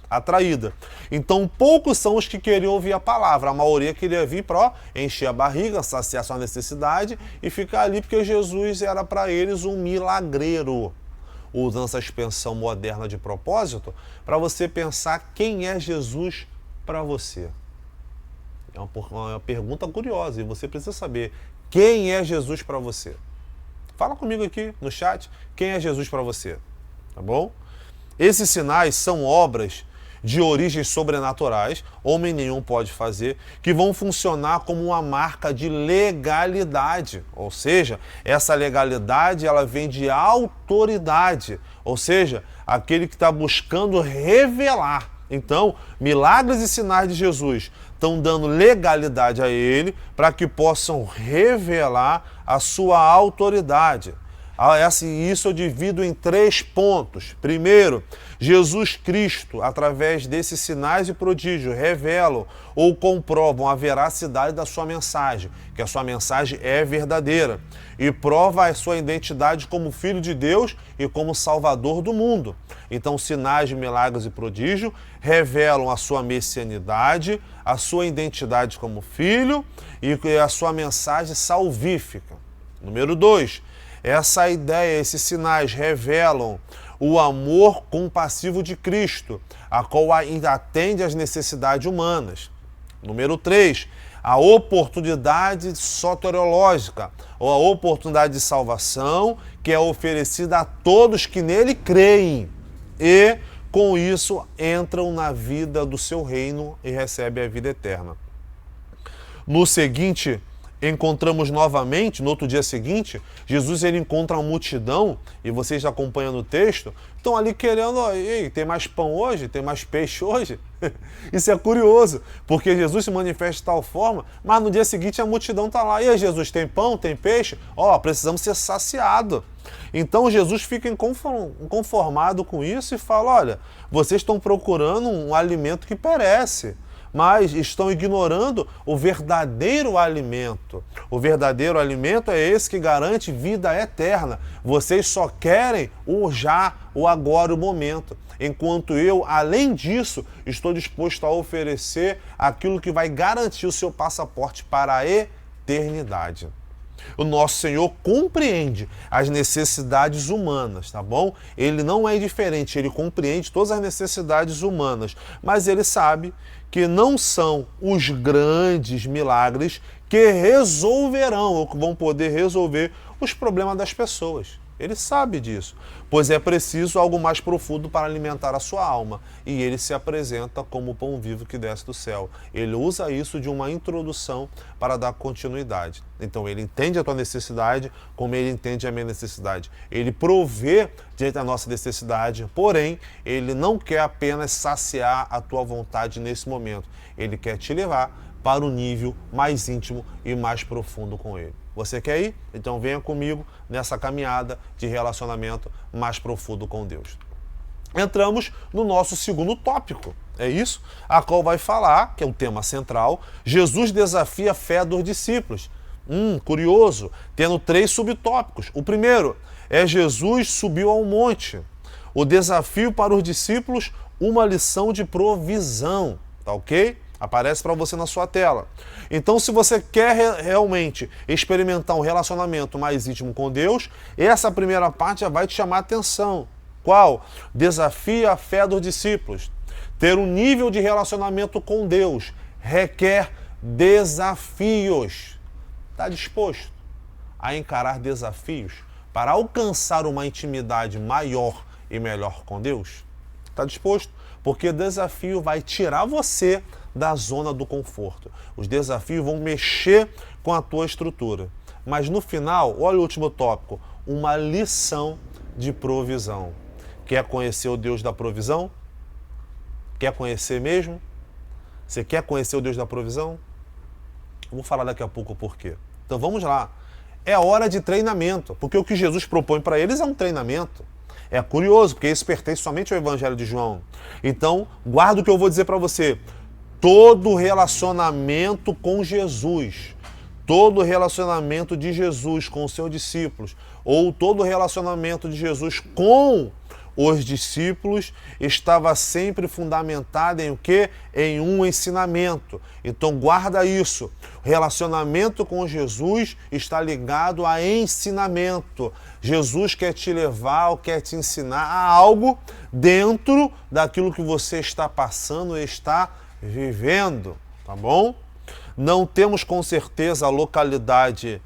S1: Então, poucos são os que queriam ouvir a palavra. A maioria queria vir para encher a barriga, saciar sua necessidade e ficar ali, porque Jesus era para eles um milagreiro. Usando essa expressão moderna de propósito, para você pensar quem é Jesus para você. É uma pergunta curiosa e você precisa saber quem é Jesus para você. Fala comigo aqui no chat, quem é Jesus para você, tá bom? Esses sinais são obras de origens sobrenaturais, homem nenhum pode fazer, que vão funcionar como uma marca de legalidade. Ou seja, essa legalidade ela vem de autoridade, ou seja, aquele que está buscando revelar. Então, milagres e sinais de Jesus estão dando legalidade a ele para que possam revelar a sua autoridade. Isso eu divido em 3 pontos. Primeiro, Jesus Cristo, através desses sinais e prodígios, revelam ou comprovam a veracidade da sua mensagem, que a sua mensagem é verdadeira, e prova a sua identidade como Filho de Deus e como Salvador do mundo. Então, sinais, milagres e prodígios revelam a sua messianidade, a sua identidade como Filho e a sua mensagem salvífica. Número 2, essa ideia, esses sinais revelam o amor compassivo de Cristo, a qual atende às necessidades humanas. Número 3, a oportunidade soteriológica, ou a oportunidade de salvação, que é oferecida a todos que nele creem e, com isso, entram na vida do seu reino e recebem a vida eterna. No seguinte, encontramos novamente, no outro dia seguinte, Jesus ele encontra uma multidão, e vocês acompanhando o texto, estão ali querendo, ei, tem mais pão hoje? Tem mais peixe hoje? Isso é curioso, porque Jesus se manifesta de tal forma, mas no dia seguinte a multidão está lá. E aí, Jesus, tem pão? Tem peixe? Precisamos ser saciados. Então Jesus fica inconformado com isso e fala, olha, vocês estão procurando um alimento que perece, mas estão ignorando o verdadeiro alimento. O verdadeiro alimento é esse que garante vida eterna. Vocês só querem o já, o agora, o momento. Enquanto eu, além disso, estou disposto a oferecer aquilo que vai garantir o seu passaporte para a eternidade. O nosso Senhor compreende as necessidades humanas, tá bom? Ele não é indiferente, ele compreende todas as necessidades humanas, mas ele sabe que não são os grandes milagres que resolverão, ou que vão poder resolver os problemas das pessoas. Ele sabe disso, pois é preciso algo mais profundo para alimentar a sua alma. E ele se apresenta como o pão vivo que desce do céu. Ele usa isso de uma introdução para dar continuidade. Então ele entende a tua necessidade como ele entende a minha necessidade. Ele provê diante da nossa necessidade, porém, ele não quer apenas saciar a tua vontade nesse momento. Ele quer te levar para um nível mais íntimo e mais profundo com ele. Você quer ir? Então venha comigo nessa caminhada de relacionamento mais profundo com Deus. Entramos no nosso segundo tópico, é isso? A qual vai falar, que é o tema central, Jesus desafia a fé dos discípulos. Curioso, tendo 3 subtópicos. O primeiro é Jesus subiu ao monte. O desafio para os discípulos, uma lição de provisão, tá ok? Aparece para você na sua tela. Então, se você quer realmente experimentar um relacionamento mais íntimo com Deus, essa primeira parte já vai te chamar a atenção. Qual? Desafia a fé dos discípulos. Ter um nível de relacionamento com Deus requer desafios. Está disposto a encarar desafios para alcançar uma intimidade maior e melhor com Deus? Está disposto? Porque desafio vai tirar você da zona do conforto. Os desafios vão mexer com a tua estrutura. Mas no final, olha o último tópico, uma lição de provisão. Quer conhecer o Deus da provisão? Quer conhecer mesmo? Você quer conhecer o Deus da provisão? Eu vou falar daqui a pouco o porquê. Então vamos lá. É hora de treinamento, porque o que Jesus propõe para eles é um treinamento. É curioso, porque isso pertence somente ao Evangelho de João. Então, guarda o que eu vou dizer para você. Todo relacionamento com Jesus, todo relacionamento de Jesus com os seus discípulos, ou todo relacionamento de Jesus com os discípulos, estava sempre fundamentado em o quê? Em um ensinamento. Então guarda isso. O relacionamento com Jesus está ligado a ensinamento. Jesus quer te levar ou quer te ensinar a algo dentro daquilo que você está passando e está vivendo, tá bom? Não temos com certeza a localidade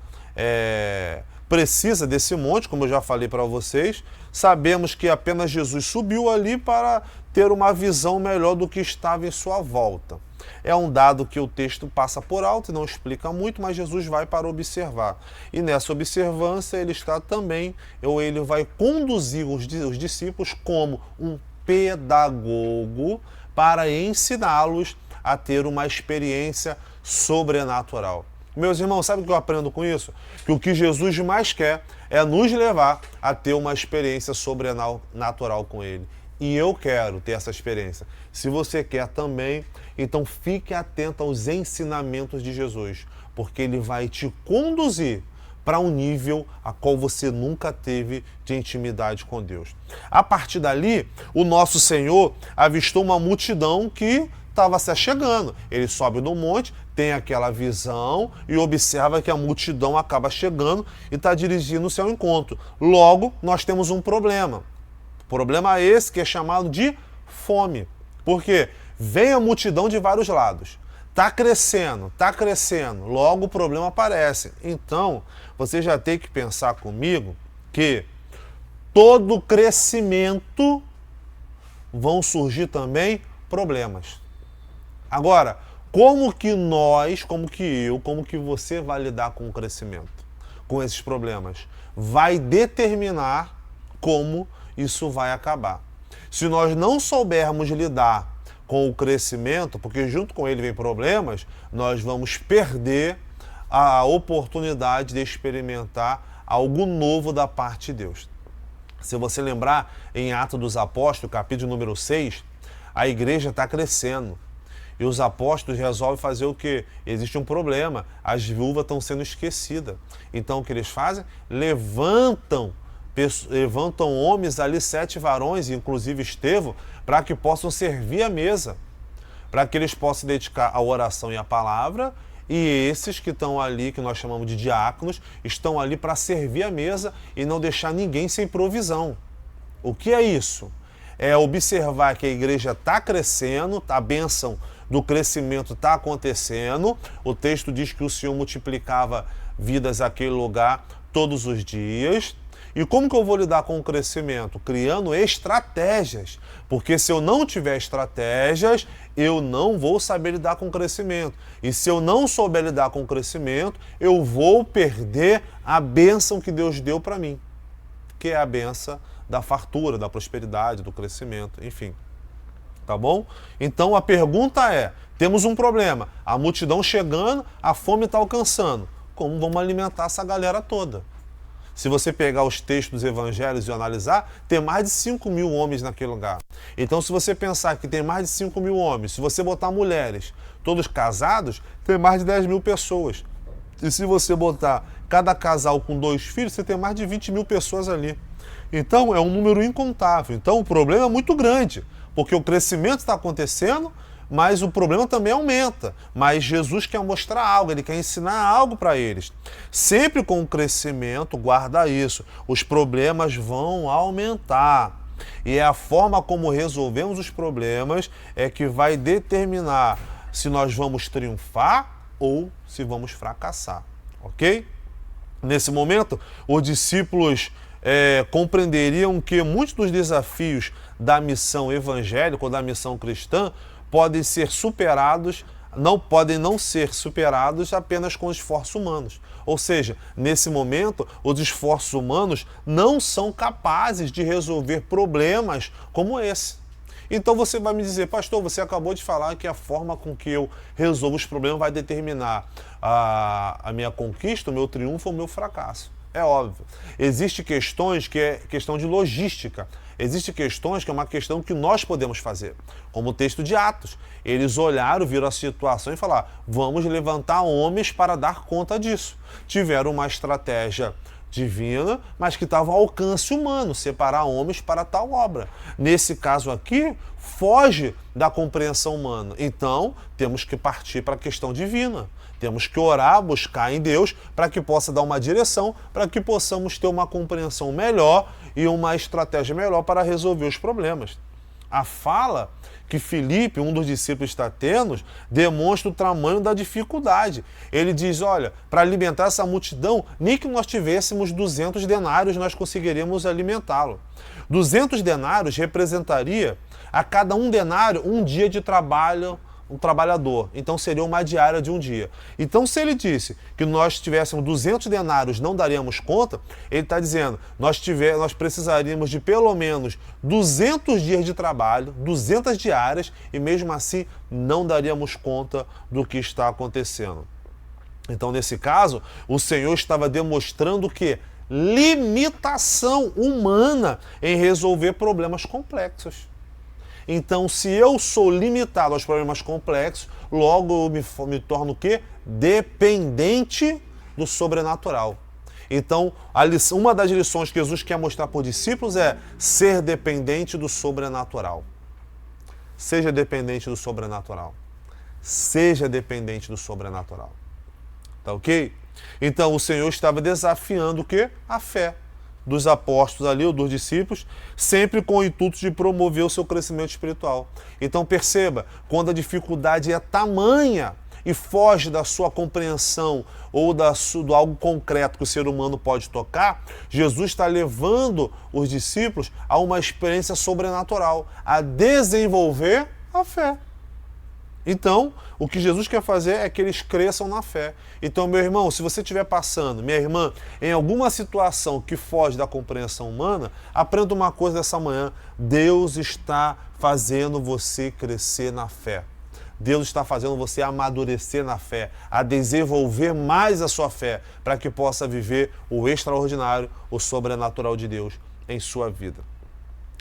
S1: precisa desse monte, como eu já falei para vocês. Sabemos que apenas Jesus subiu ali para ter uma visão melhor do que estava em sua volta. É um dado que o texto passa por alto e não explica muito, mas Jesus vai para observar. E nessa observância ele está também, ou ele vai conduzir os discípulos como um pedagogo para ensiná-los a ter uma experiência sobrenatural. Meus irmãos, sabe o que eu aprendo com isso? Que o que Jesus mais quer é nos levar a ter uma experiência sobrenatural com Ele. E eu quero ter essa experiência. Se você quer também, então fique atento aos ensinamentos de Jesus, porque Ele vai te conduzir para um nível a qual você nunca teve de intimidade com Deus. A partir dali, o nosso Senhor avistou uma multidão que estava se achegando. Ele sobe no monte, tem aquela visão e observa que a multidão acaba chegando e está dirigindo o seu encontro. Logo, nós temos um problema. Problema esse que é chamado de fome. Por quê? Vem a multidão de vários lados. Está crescendo, logo o problema aparece. Então, você já tem que pensar comigo que todo crescimento vão surgir também problemas. Agora, como que nós, como que eu, como que você vai lidar com o crescimento, com esses problemas? Vai determinar como isso vai acabar. Se nós não soubermos lidar com o crescimento, porque junto com ele vem problemas, nós vamos perder a oportunidade de experimentar algo novo da parte de Deus. Se você lembrar, em Atos dos Apóstolos, capítulo número 6, a igreja está crescendo. E os apóstolos resolvem fazer o quê? Existe um problema, as viúvas estão sendo esquecidas. Então o que eles fazem? Levantam homens ali, 7 varões, inclusive Estevão, para que possam servir a mesa, para que eles possam dedicar à oração e à palavra E esses que estão ali, que nós chamamos de diáconos, estão ali para servir a mesa e não deixar ninguém sem provisão. O que é isso? É observar que a igreja está crescendo, a bênção do crescimento está acontecendo. O texto diz que o Senhor multiplicava vidas naquele lugar todos os dias. E como que eu vou lidar com o crescimento? Criando estratégias. Porque se eu não tiver estratégias, eu não vou saber lidar com o crescimento. E se eu não souber lidar com o crescimento, eu vou perder a bênção que Deus deu para mim, que é a bênção da fartura, da prosperidade, do crescimento, enfim. Tá bom? Então a pergunta é, temos um problema, a multidão chegando, a fome está alcançando. Como vamos alimentar essa galera toda? Se você pegar os textos dos evangelhos e analisar, tem mais de 5 mil homens naquele lugar. Então, se você pensar que tem mais de 5 mil homens, se você botar mulheres, todos casados, tem mais de 10 mil pessoas. E se você botar cada casal com 2 filhos, você tem mais de 20 mil pessoas ali. Então, é um número incontável. Então, o problema é muito grande, porque o crescimento está acontecendo, mas o problema também aumenta. Mas Jesus quer mostrar algo, ele quer ensinar algo para eles. Sempre com o crescimento, guarda isso, os problemas vão aumentar. E é a forma como resolvemos os problemas é que vai determinar se nós vamos triunfar ou se vamos fracassar. Ok? Nesse momento, os discípulos compreenderiam que muitos dos desafios da missão evangélica ou da missão cristã podem não ser superados apenas com esforços humanos. Ou seja, nesse momento, os esforços humanos não são capazes de resolver problemas como esse. Então você vai me dizer, pastor, você acabou de falar que a forma com que eu resolvo os problemas vai determinar a minha conquista, o meu triunfo ou o meu fracasso. É óbvio. Existem questões que é questão de logística. Existem questões que é uma questão que nós podemos fazer. Como o texto de Atos. Eles olharam, viram a situação e falaram, vamos levantar homens para dar conta disso. Tiveram uma estratégia divina, mas que estava ao alcance humano, separar homens para tal obra. Nesse caso aqui, foge da compreensão humana. Então, temos que partir para a questão divina. Temos que orar, buscar em Deus, para que possa dar uma direção, para que possamos ter uma compreensão melhor e uma estratégia melhor para resolver os problemas. A fala que Filipe, um dos discípulos, está tendo, demonstra o tamanho da dificuldade. Ele diz, olha, para alimentar essa multidão, nem que nós tivéssemos 200 denários, nós conseguiríamos alimentá-lo. 200 denários representaria a cada um denário um dia de trabalho, um trabalhador. Então seria uma diária de um dia. Então se ele disse que nós tivéssemos 200 denários não daríamos conta, ele está dizendo, nós precisaríamos de pelo menos 200 dias de trabalho, 200 diárias, e mesmo assim não daríamos conta do que está acontecendo. Então nesse caso, o Senhor estava demonstrando o quê? Limitação humana em resolver problemas complexos. Então, se eu sou limitado aos problemas complexos, logo eu me torno o quê? Dependente do sobrenatural. Então, uma das lições que Jesus quer mostrar para os discípulos é ser dependente do sobrenatural. Seja dependente do sobrenatural. Seja dependente do sobrenatural. Tá ok? Então, o Senhor estava desafiando o quê? A fé dos apóstolos ali, ou dos discípulos, sempre com o intuito de promover o seu crescimento espiritual. Então perceba, quando a dificuldade é tamanha e foge da sua compreensão ou do algo concreto que o ser humano pode tocar, Jesus está levando os discípulos a uma experiência sobrenatural, a desenvolver a fé. Então, o que Jesus quer fazer é que eles cresçam na fé. Então, meu irmão, se você estiver passando, minha irmã, em alguma situação que foge da compreensão humana, aprenda uma coisa dessa manhã. Deus está fazendo você crescer na fé. Deus está fazendo você amadurecer na fé, a desenvolver mais a sua fé, para que possa viver o extraordinário, o sobrenatural de Deus em sua vida.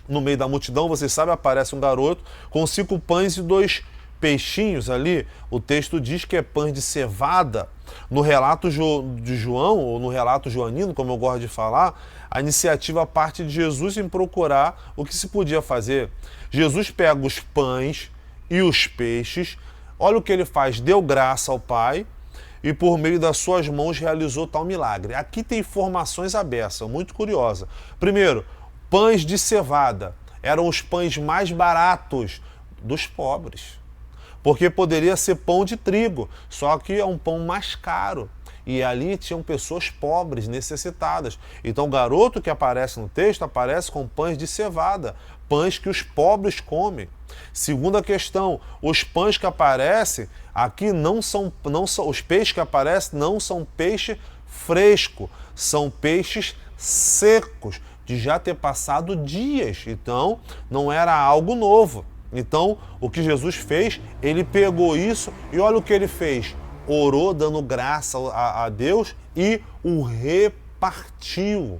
S1: No meio da multidão, você sabe, aparece um garoto com 5 pães e 2 peixinhos ali. O texto diz que é pães de cevada. No relato de João, ou no relato joanino, como eu gosto de falar, a iniciativa parte de Jesus em procurar o que se podia fazer. Jesus pega os pães e os peixes, olha o que ele faz, deu graça ao Pai, e por meio das suas mãos realizou tal milagre. Aqui tem informações abertas, muito curiosa. Primeiro, pães de cevada. Eram os pães mais baratos dos pobres. Porque poderia ser pão de trigo, só que é um pão mais caro. E ali tinham pessoas pobres, necessitadas. Então o garoto que aparece no texto aparece com pães de cevada, pães que os pobres comem. Segunda questão, os pães que aparecem aqui não são os peixes que aparecem não são peixe fresco, são peixes secos, de já ter passado dias. Então não era algo novo. Então o que Jesus fez, ele pegou isso e olha o que ele fez. Orou dando graça a Deus e o repartiu.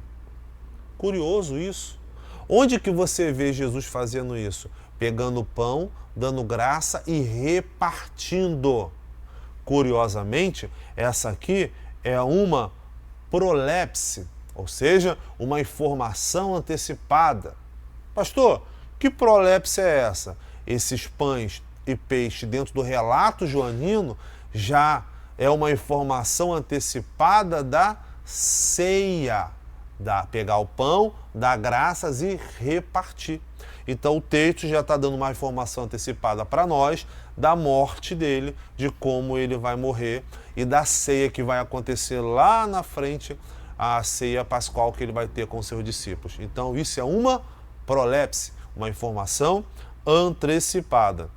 S1: Curioso isso. Onde que você vê Jesus fazendo isso? Pegando o pão, dando graça e repartindo. Curiosamente, essa aqui é uma prolepse, ou seja, uma informação antecipada. Pastor, que prolepse é essa? Esses pães e peixe dentro do relato joanino já é uma informação antecipada da ceia, pegar o pão, dar graças e repartir. Então o texto já está dando uma informação antecipada para nós da morte dele, de como ele vai morrer e da ceia que vai acontecer lá na frente, a ceia pascual que ele vai ter com seus discípulos. Então isso é uma prolepse, uma informação antecipada.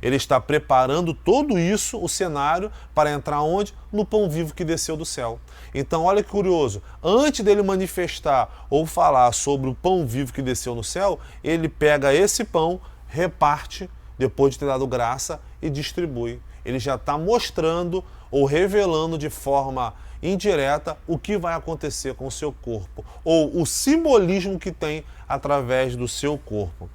S1: Ele está preparando tudo isso, o cenário, para entrar onde? No pão vivo que desceu do céu. Então, olha que curioso. Antes dele manifestar ou falar sobre o pão vivo que desceu no céu, ele pega esse pão, reparte, depois de ter dado graça, e distribui. Ele já está mostrando ou revelando de forma indireta o que vai acontecer com o seu corpo, ou o simbolismo que tem através do seu corpo.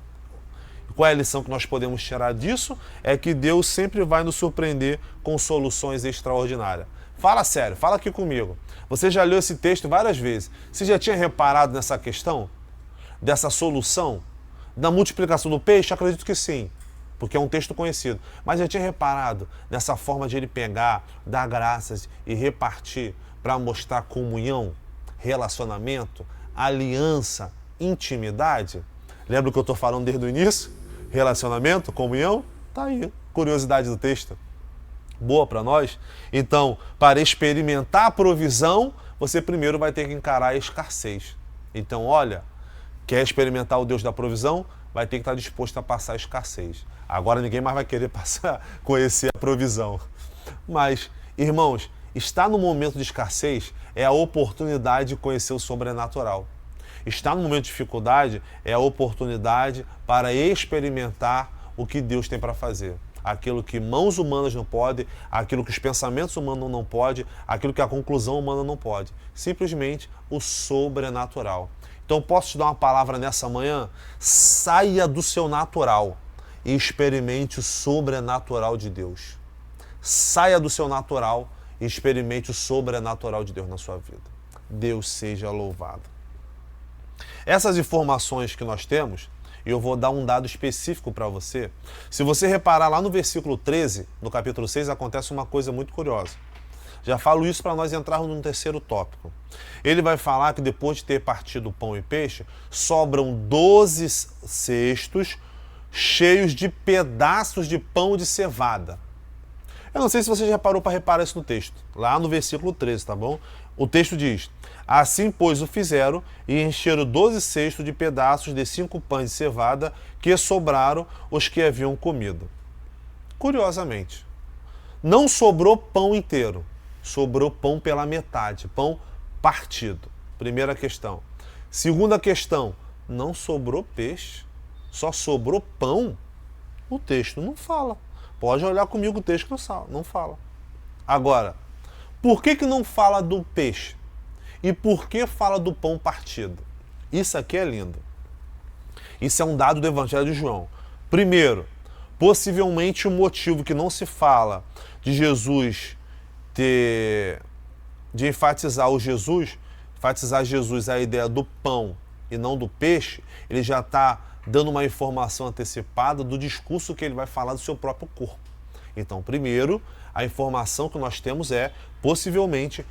S1: Qual é a lição que nós podemos tirar disso? É que Deus sempre vai nos surpreender com soluções extraordinárias. Fala sério, fala aqui comigo. Você já leu esse texto várias vezes. Você já tinha reparado nessa questão? Dessa solução? Da multiplicação do peixe? Acredito que sim, porque é um texto conhecido. Mas já tinha reparado nessa forma de ele pegar, dar graças e repartir para mostrar comunhão, relacionamento, aliança, intimidade? Lembra o que eu estou falando desde o início? Relacionamento, comunhão? Tá aí, curiosidade do texto. Boa para nós? Então, para experimentar a provisão, você primeiro vai ter que encarar a escassez. Então, olha, quer experimentar o Deus da provisão? Vai ter que estar disposto a passar a escassez. Agora ninguém mais vai querer conhecer a provisão. Mas, irmãos, estar no momento de escassez é a oportunidade de conhecer o sobrenatural. Estar no momento de dificuldade é a oportunidade para experimentar o que Deus tem para fazer. Aquilo que mãos humanas não podem, aquilo que os pensamentos humanos não podem, aquilo que a conclusão humana não pode. Simplesmente o sobrenatural. Então posso te dar uma palavra nessa manhã? Saia do seu natural e experimente o sobrenatural de Deus. Saia do seu natural e experimente o sobrenatural de Deus na sua vida. Deus seja louvado. Essas informações que nós temos, e eu vou dar um dado específico para você. Se você reparar lá no versículo 13, no capítulo 6, acontece uma coisa muito curiosa. Já falo isso para nós entrarmos num terceiro tópico. Ele vai falar que depois de ter partido o pão e peixe, sobram 12 cestos cheios de pedaços de pão de cevada. Eu não sei se você já parou para reparar isso no texto, lá no versículo 13, tá bom? O texto diz: assim, pois, o fizeram e encheram 12 cestos de pedaços de 5 pães de cevada que sobraram os que haviam comido. Curiosamente, não sobrou pão inteiro, sobrou pão pela metade, pão partido. Primeira questão. Segunda questão, não sobrou peixe, só sobrou pão. O texto não fala. Pode olhar comigo o texto que não fala. Agora, por que não fala do peixe? E por que fala do pão partido? Isso aqui é lindo. Isso é um dado do Evangelho de João. Primeiro, possivelmente o motivo que não se fala de Jesus de enfatizar Jesus a ideia do pão e não do peixe, ele já está dando uma informação antecipada do discurso que ele vai falar do seu próprio corpo. Então, primeiro, a informação que nós temos é, possivelmente,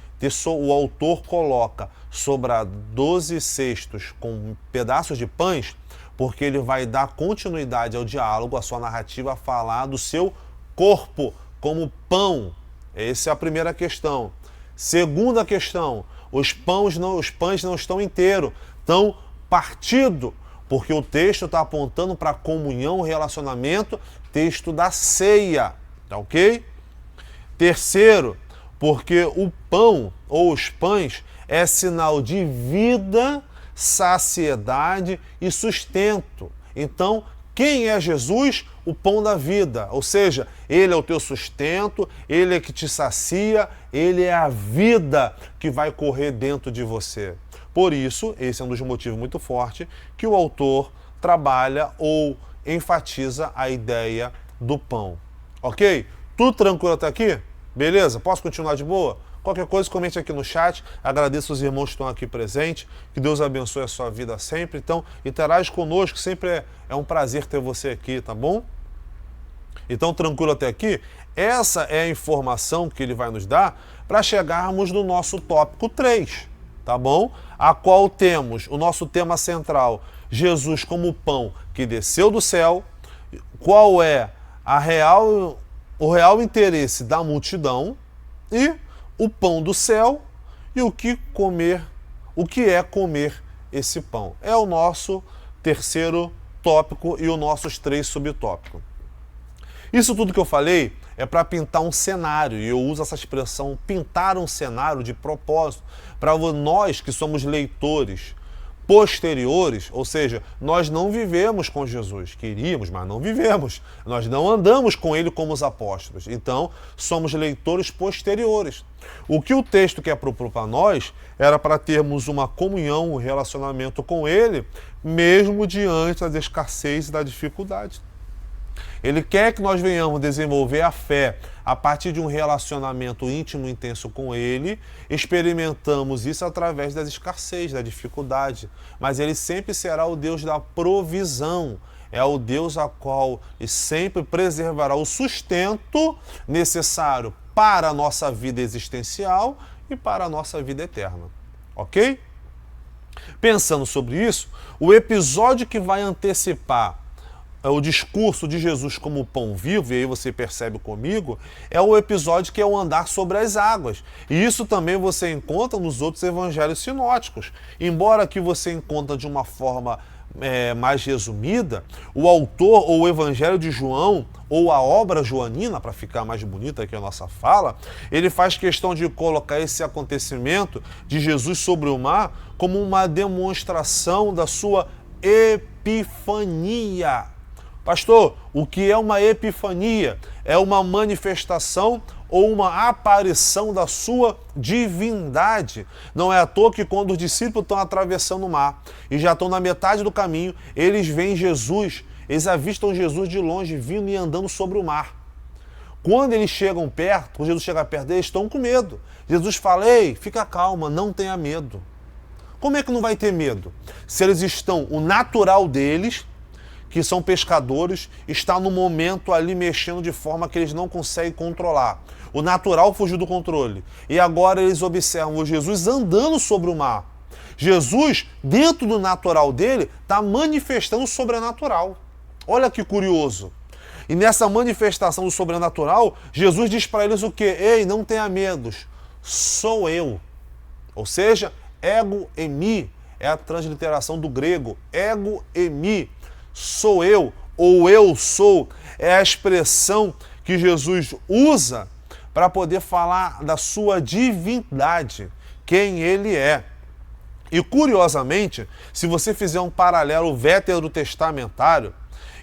S1: o autor coloca sobre 12 cestos com pedaços de pães, porque ele vai dar continuidade ao diálogo, à sua narrativa, a falar do seu corpo como pão. Essa é a primeira questão. Segunda questão, os pães não estão inteiros, estão partidos, porque o texto está apontando para a comunhão, relacionamento, texto da ceia, tá ok? Terceiro, porque o pão ou os pães é sinal de vida, saciedade e sustento. Então, quem é Jesus? O pão da vida. Ou seja, ele é o teu sustento, ele é que te sacia, ele é a vida que vai correr dentro de você. Por isso, esse é um dos motivos muito fortes que o autor trabalha ou enfatiza a ideia do pão. Ok? Tudo tranquilo até aqui? Beleza? Posso continuar de boa? Qualquer coisa, comente aqui no chat. Agradeço os irmãos que estão aqui presentes. Que Deus abençoe a sua vida sempre. Então, interage conosco. Sempre é um prazer ter você aqui, tá bom? Então, tranquilo até aqui? Essa é a informação que ele vai nos dar para chegarmos no nosso tópico 3, tá bom? A qual temos o nosso tema central, Jesus como pão que desceu do céu. Qual é o real interesse da multidão e o pão do céu e o que é comer esse pão. É o nosso terceiro tópico e os nossos 3 subtópicos. Isso tudo que eu falei é para pintar um cenário, e eu uso essa expressão pintar um cenário de propósito, para nós que somos leitores posteriores, ou seja, nós não vivemos com Jesus, queríamos, mas não vivemos, nós não andamos com ele como os apóstolos, então somos leitores posteriores. O que o texto quer propor para nós era para termos uma comunhão, um relacionamento com ele, mesmo diante da escassez e da dificuldade. Ele quer que nós venhamos desenvolver a fé a partir de um relacionamento íntimo e intenso com ele. Experimentamos isso através das escassez, da dificuldade. Mas ele sempre será o Deus da provisão. É o Deus a qual sempre preservará o sustento necessário para a nossa vida existencial e para a nossa vida eterna. Ok? Pensando sobre isso, o episódio que vai antecipar o discurso de Jesus como pão vivo, e aí você percebe comigo, é o episódio que é o andar sobre as águas. E isso também você encontra nos outros evangelhos sinóticos. Embora que você encontra de uma forma mais resumida, o autor ou o evangelho de João, ou a obra joanina, para ficar mais bonita aqui a nossa fala, ele faz questão de colocar esse acontecimento de Jesus sobre o mar como uma demonstração da sua epifania. Pastor, o que é uma epifania? É uma manifestação ou uma aparição da sua divindade. Não é à toa que quando os discípulos estão atravessando o mar e já estão na metade do caminho, eles veem Jesus, eles avistam Jesus de longe vindo e andando sobre o mar. Quando eles chegam perto, quando Jesus chega perto deles, estão com medo. Jesus fala: ei, fica calma, não tenha medo. Como é que não vai ter medo? Se eles estão, o natural deles, que são pescadores, está no momento ali mexendo de forma que eles não conseguem controlar. O natural fugiu do controle. E agora eles observam o Jesus andando sobre o mar. Jesus, dentro do natural dele, está manifestando o sobrenatural. Olha que curioso. E nessa manifestação do sobrenatural, Jesus diz para eles o quê? Ei, não tenha medos, sou eu. Ou seja, ego emi, é a transliteração do grego, ego emi. Sou eu, ou eu sou, é a expressão que Jesus usa para poder falar da sua divindade, quem ele é. E curiosamente, se você fizer um paralelo veterotestamentário,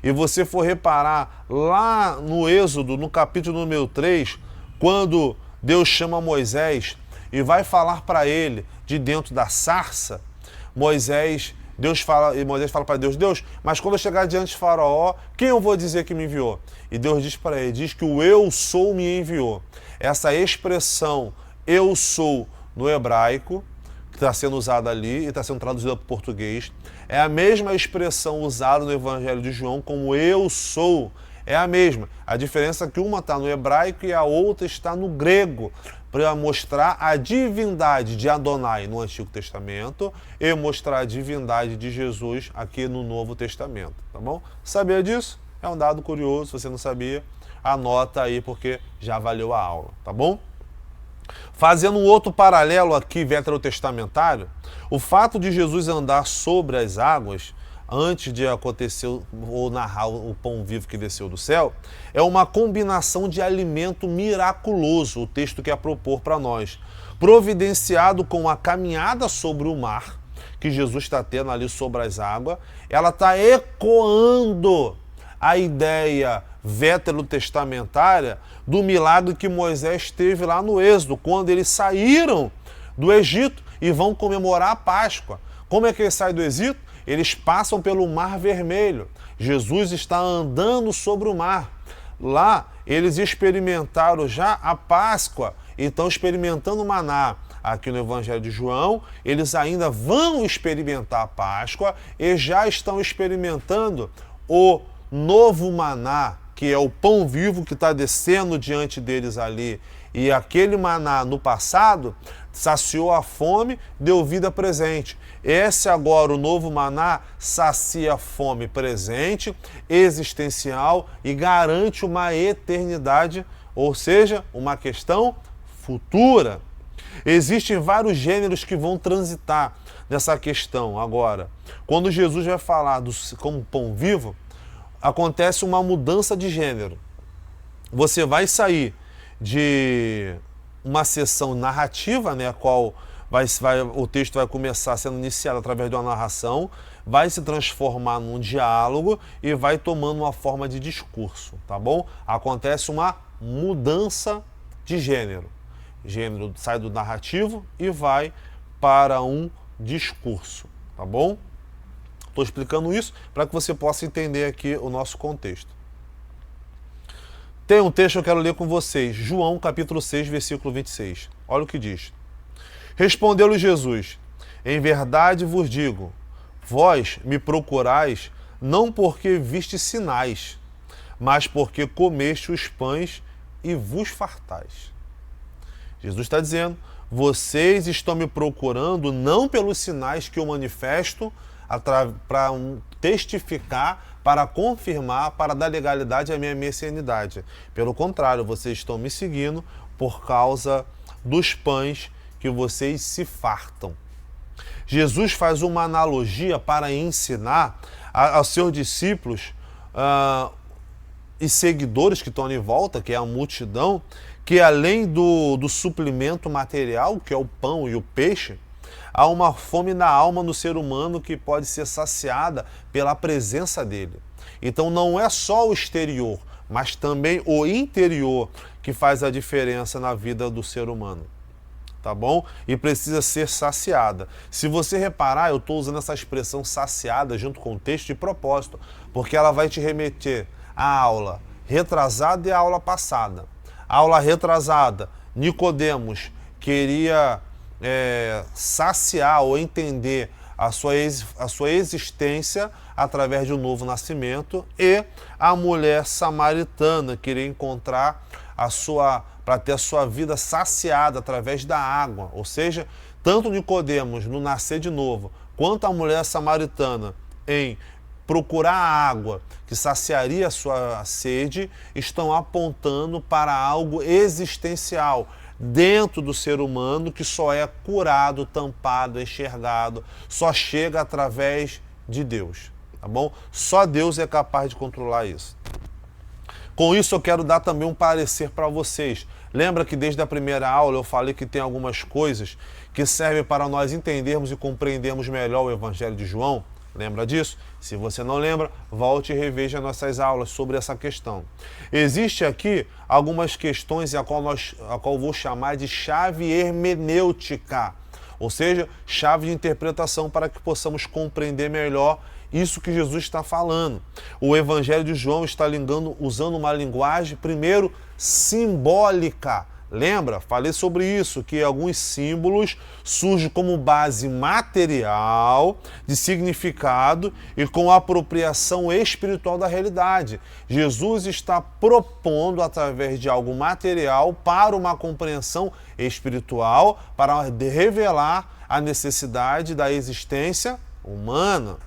S1: e você for reparar lá no Êxodo, no capítulo número 3, quando Deus chama Moisés e vai falar para ele de dentro da sarça, Moisés fala para Deus: Deus, mas quando eu chegar diante de Faraó, quem eu vou dizer que me enviou? E Deus diz para ele, diz que o eu sou me enviou. Essa expressão eu sou no hebraico, que está sendo usada ali e está sendo traduzida para o português, é a mesma expressão usada no Evangelho de João como eu sou. é a mesma. A diferença é que uma está no hebraico e a outra está no grego, para mostrar a divindade de Adonai no Antigo Testamento e mostrar a divindade de Jesus aqui no Novo Testamento, tá bom? Sabia disso? É um dado curioso, se você não sabia, anota aí porque já valeu a aula, tá bom? Fazendo um outro paralelo aqui veterotestamentário, o fato de Jesus andar sobre as águas antes de acontecer ou narrar o pão vivo que desceu do céu, é uma combinação de alimento miraculoso, o texto quer propor para nós, providenciado com a caminhada sobre o mar, que Jesus está tendo ali sobre as águas, ela está ecoando a ideia veterotestamentária do milagre que Moisés teve lá no Êxodo, quando eles saíram do Egito e vão comemorar a Páscoa. Como é que eles saem do Egito? Eles passam pelo Mar Vermelho. Jesus está andando sobre o mar. Lá, eles experimentaram já a Páscoa e estão experimentando o maná. Aqui no Evangelho de João, eles ainda vão experimentar a Páscoa e já estão experimentando o novo maná, que é o pão vivo que está descendo diante deles ali. E aquele maná no passado saciou a fome, deu vida presente. Esse agora, o novo maná, sacia a fome presente, existencial e garante uma eternidade, ou seja, uma questão futura. Existem vários gêneros que vão transitar nessa questão agora. Quando Jesus vai falar como pão vivo, acontece uma mudança de gênero. Você vai sair de uma sessão narrativa, né, a qual o texto vai começar sendo iniciado através de uma narração, vai se transformar num diálogo e vai tomando uma forma de discurso, tá bom? Acontece uma mudança de gênero. Gênero sai do narrativo e vai para um discurso, tá bom? Estou explicando isso para que você possa entender aqui o nosso contexto. Tem um texto que eu quero ler com vocês, João capítulo 6, versículo 26. Olha o que diz. Respondeu-lhe Jesus, em verdade vos digo, vós me procurais não porque viste sinais, mas porque comeste os pães e vos fartais. Jesus está dizendo, vocês estão me procurando não pelos sinais que eu manifesto, para testificar, para confirmar, para dar legalidade à minha messianidade. Pelo contrário, vocês estão me seguindo por causa dos pães que vocês se fartam. Jesus faz uma analogia para ensinar aos seus discípulos e seguidores que estão em volta, que é a multidão, que além do suplemento material, que é o pão e o peixe, há uma fome na alma no ser humano que pode ser saciada pela presença dele. Então não é só o exterior, mas também o interior que faz a diferença na vida do ser humano. Tá bom? E precisa ser saciada. Se você reparar, eu estou usando essa expressão saciada junto com o texto de propósito, porque ela vai te remeter à aula retrasada e à aula passada. A aula retrasada, Nicodemos queria saciar ou entender a sua existência através de um novo nascimento, e a mulher samaritana queria encontrar para ter a sua vida saciada através da água. Ou seja, tanto Nicodemos no nascer de novo, quanto a mulher samaritana em procurar a água que saciaria a sua sede, estão apontando para algo existencial dentro do ser humano que só é curado, tampado, enxergado, só chega através de Deus, tá bom? Só Deus é capaz de controlar isso. Com isso eu quero dar também um parecer para vocês. Lembra que desde a primeira aula eu falei que tem algumas coisas que servem para nós entendermos e compreendermos melhor o Evangelho de João? Lembra disso? Se você não lembra, volte e reveja nossas aulas sobre essa questão. Existe aqui algumas questões a qual eu vou chamar de chave hermenêutica, ou seja, chave de interpretação para que possamos compreender melhor isso que Jesus está falando. O Evangelho de João está usando uma linguagem, primeiro, simbólica Lembra? Falei sobre isso, que alguns símbolos surgem como base material de significado e com apropriação espiritual da realidade. Jesus está propondo, através de algo material, para uma compreensão espiritual, para revelar a necessidade da existência humana.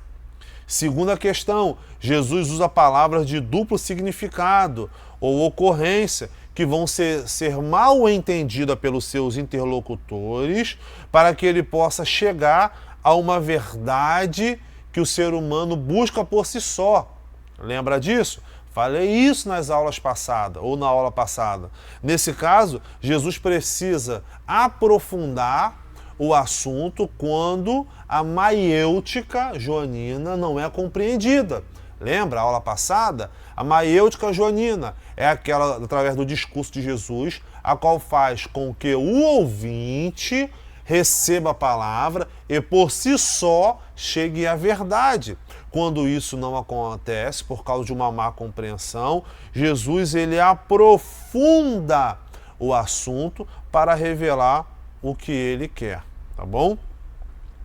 S1: Segunda questão, Jesus usa palavras de duplo significado ou ocorrência, que vão ser mal entendidas pelos seus interlocutores, para que ele possa chegar a uma verdade que o ser humano busca por si só. Lembra disso? Falei isso nas aulas passadas, ou na aula passada. Nesse caso, Jesus precisa aprofundar o assunto quando a maiêutica joanina não é compreendida. Lembra a aula passada? A maiêutica joanina é aquela, através do discurso de Jesus, a qual faz com que o ouvinte receba a palavra e por si só chegue à verdade. Quando isso não acontece por causa de uma má compreensão, Jesus ele aprofunda o assunto para revelar o que ele quer, tá bom?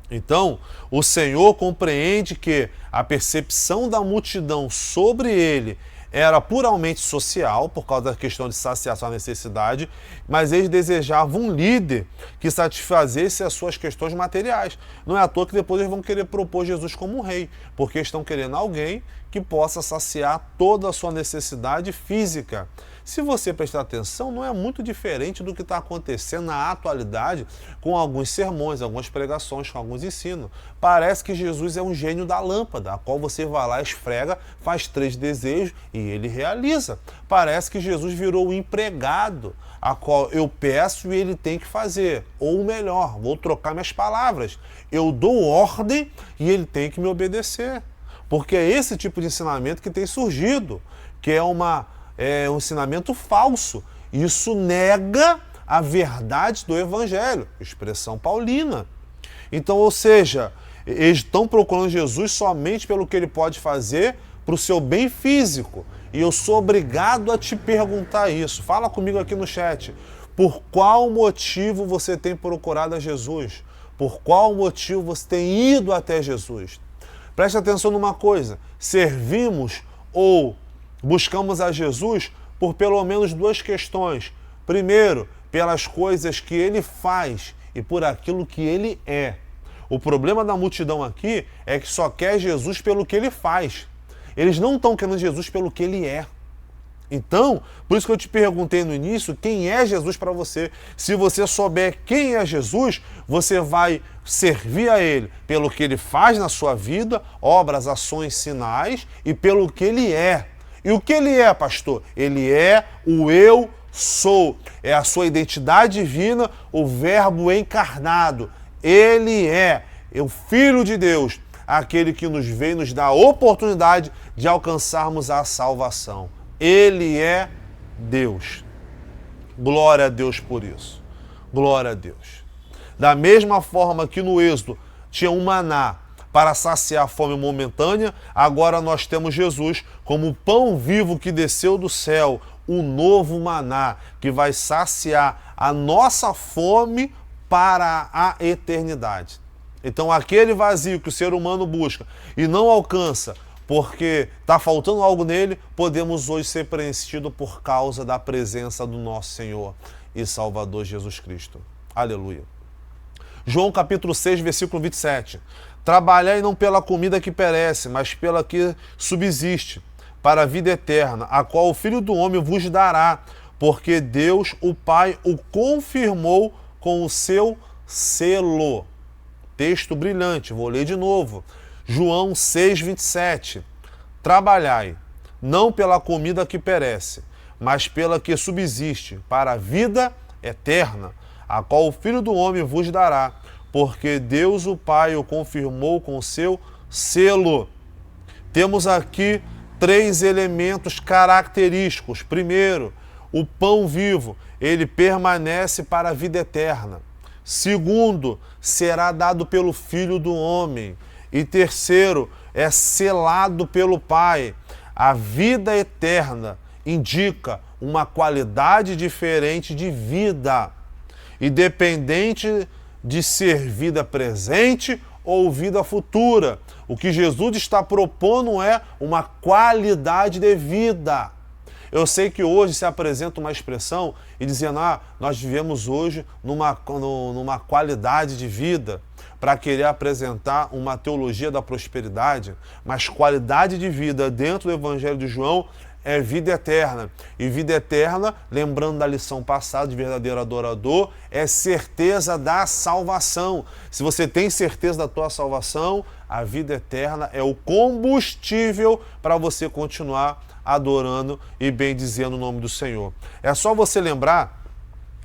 S1: Então, o Senhor compreende que a percepção da multidão sobre ele era puramente social, por causa da questão de saciar sua necessidade, mas eles desejavam um líder que satisfazesse as suas questões materiais. Não é à toa que depois eles vão querer propor Jesus como um rei, porque estão querendo alguém que possa saciar toda a sua necessidade física. Se você prestar atenção, não é muito diferente do que está acontecendo na atualidade com alguns sermões, algumas pregações, com alguns ensinos. Parece que Jesus é um gênio da lâmpada, a qual você vai lá, esfrega, faz 3 desejos e ele realiza. Parece que Jesus virou o empregado, a qual eu peço e ele tem que fazer. Ou melhor, vou trocar minhas palavras. Eu dou ordem e ele tem que me obedecer. Porque é esse tipo de ensinamento que tem surgido, que é um ensinamento falso. Isso nega a verdade do Evangelho, expressão paulina. Então, ou seja, eles estão procurando Jesus somente pelo que ele pode fazer para o seu bem físico. E eu sou obrigado a te perguntar isso. Fala comigo aqui no chat. Por qual motivo você tem procurado a Jesus? Por qual motivo você tem ido até Jesus? Preste atenção numa coisa. Servimos ou buscamos a Jesus por pelo menos 2 questões. Primeiro, pelas coisas que ele faz e por aquilo que ele é. O problema da multidão aqui é que só quer Jesus pelo que ele faz. Eles não estão querendo Jesus pelo que ele é. Então, por isso que eu te perguntei no início, quem é Jesus para você? Se você souber quem é Jesus, você vai servir a ele pelo que ele faz na sua vida, obras, ações, sinais, e pelo que ele é. E o que ele é, pastor? Ele é o eu sou. É a sua identidade divina, o verbo encarnado. Ele é o Filho de Deus, aquele que nos veio e nos dá a oportunidade de alcançarmos a salvação. Ele é Deus. Glória a Deus por isso. Glória a Deus. Da mesma forma que no Êxodo tinha um maná para saciar a fome momentânea, agora nós temos Jesus como o pão vivo que desceu do céu, o novo maná, que vai saciar a nossa fome para a eternidade. Então aquele vazio que o ser humano busca e não alcança, porque está faltando algo nele, podemos hoje ser preenchidos por causa da presença do nosso Senhor e Salvador Jesus Cristo. Aleluia. João capítulo 6, versículo 27. Trabalhai não pela comida que perece, mas pela que subsiste, para a vida eterna, a qual o Filho do Homem vos dará, porque Deus, o Pai, o confirmou com o seu selo. Texto brilhante, vou ler de novo. João 6, 27. Trabalhai, não pela comida que perece, mas pela que subsiste, para a vida eterna, a qual o Filho do Homem vos dará, porque Deus o Pai o confirmou com o seu selo. Temos aqui 3 elementos característicos. Primeiro, o pão vivo, ele permanece para a vida eterna. Segundo, será dado pelo Filho do Homem. E terceiro, é selado pelo Pai. A vida eterna indica uma qualidade diferente de vida, independente de ser vida presente ou vida futura. O que Jesus está propondo é uma qualidade de vida. Eu sei que hoje se apresenta uma expressão e dizendo, nós vivemos hoje numa qualidade de vida, para querer apresentar uma teologia da prosperidade, mas qualidade de vida dentro do Evangelho de João é vida eterna. E vida eterna, lembrando da lição passada de verdadeiro adorador, é certeza da salvação. Se você tem certeza da tua salvação, a vida eterna é o combustível para você continuar adorando e bendizendo o nome do Senhor. É só você lembrar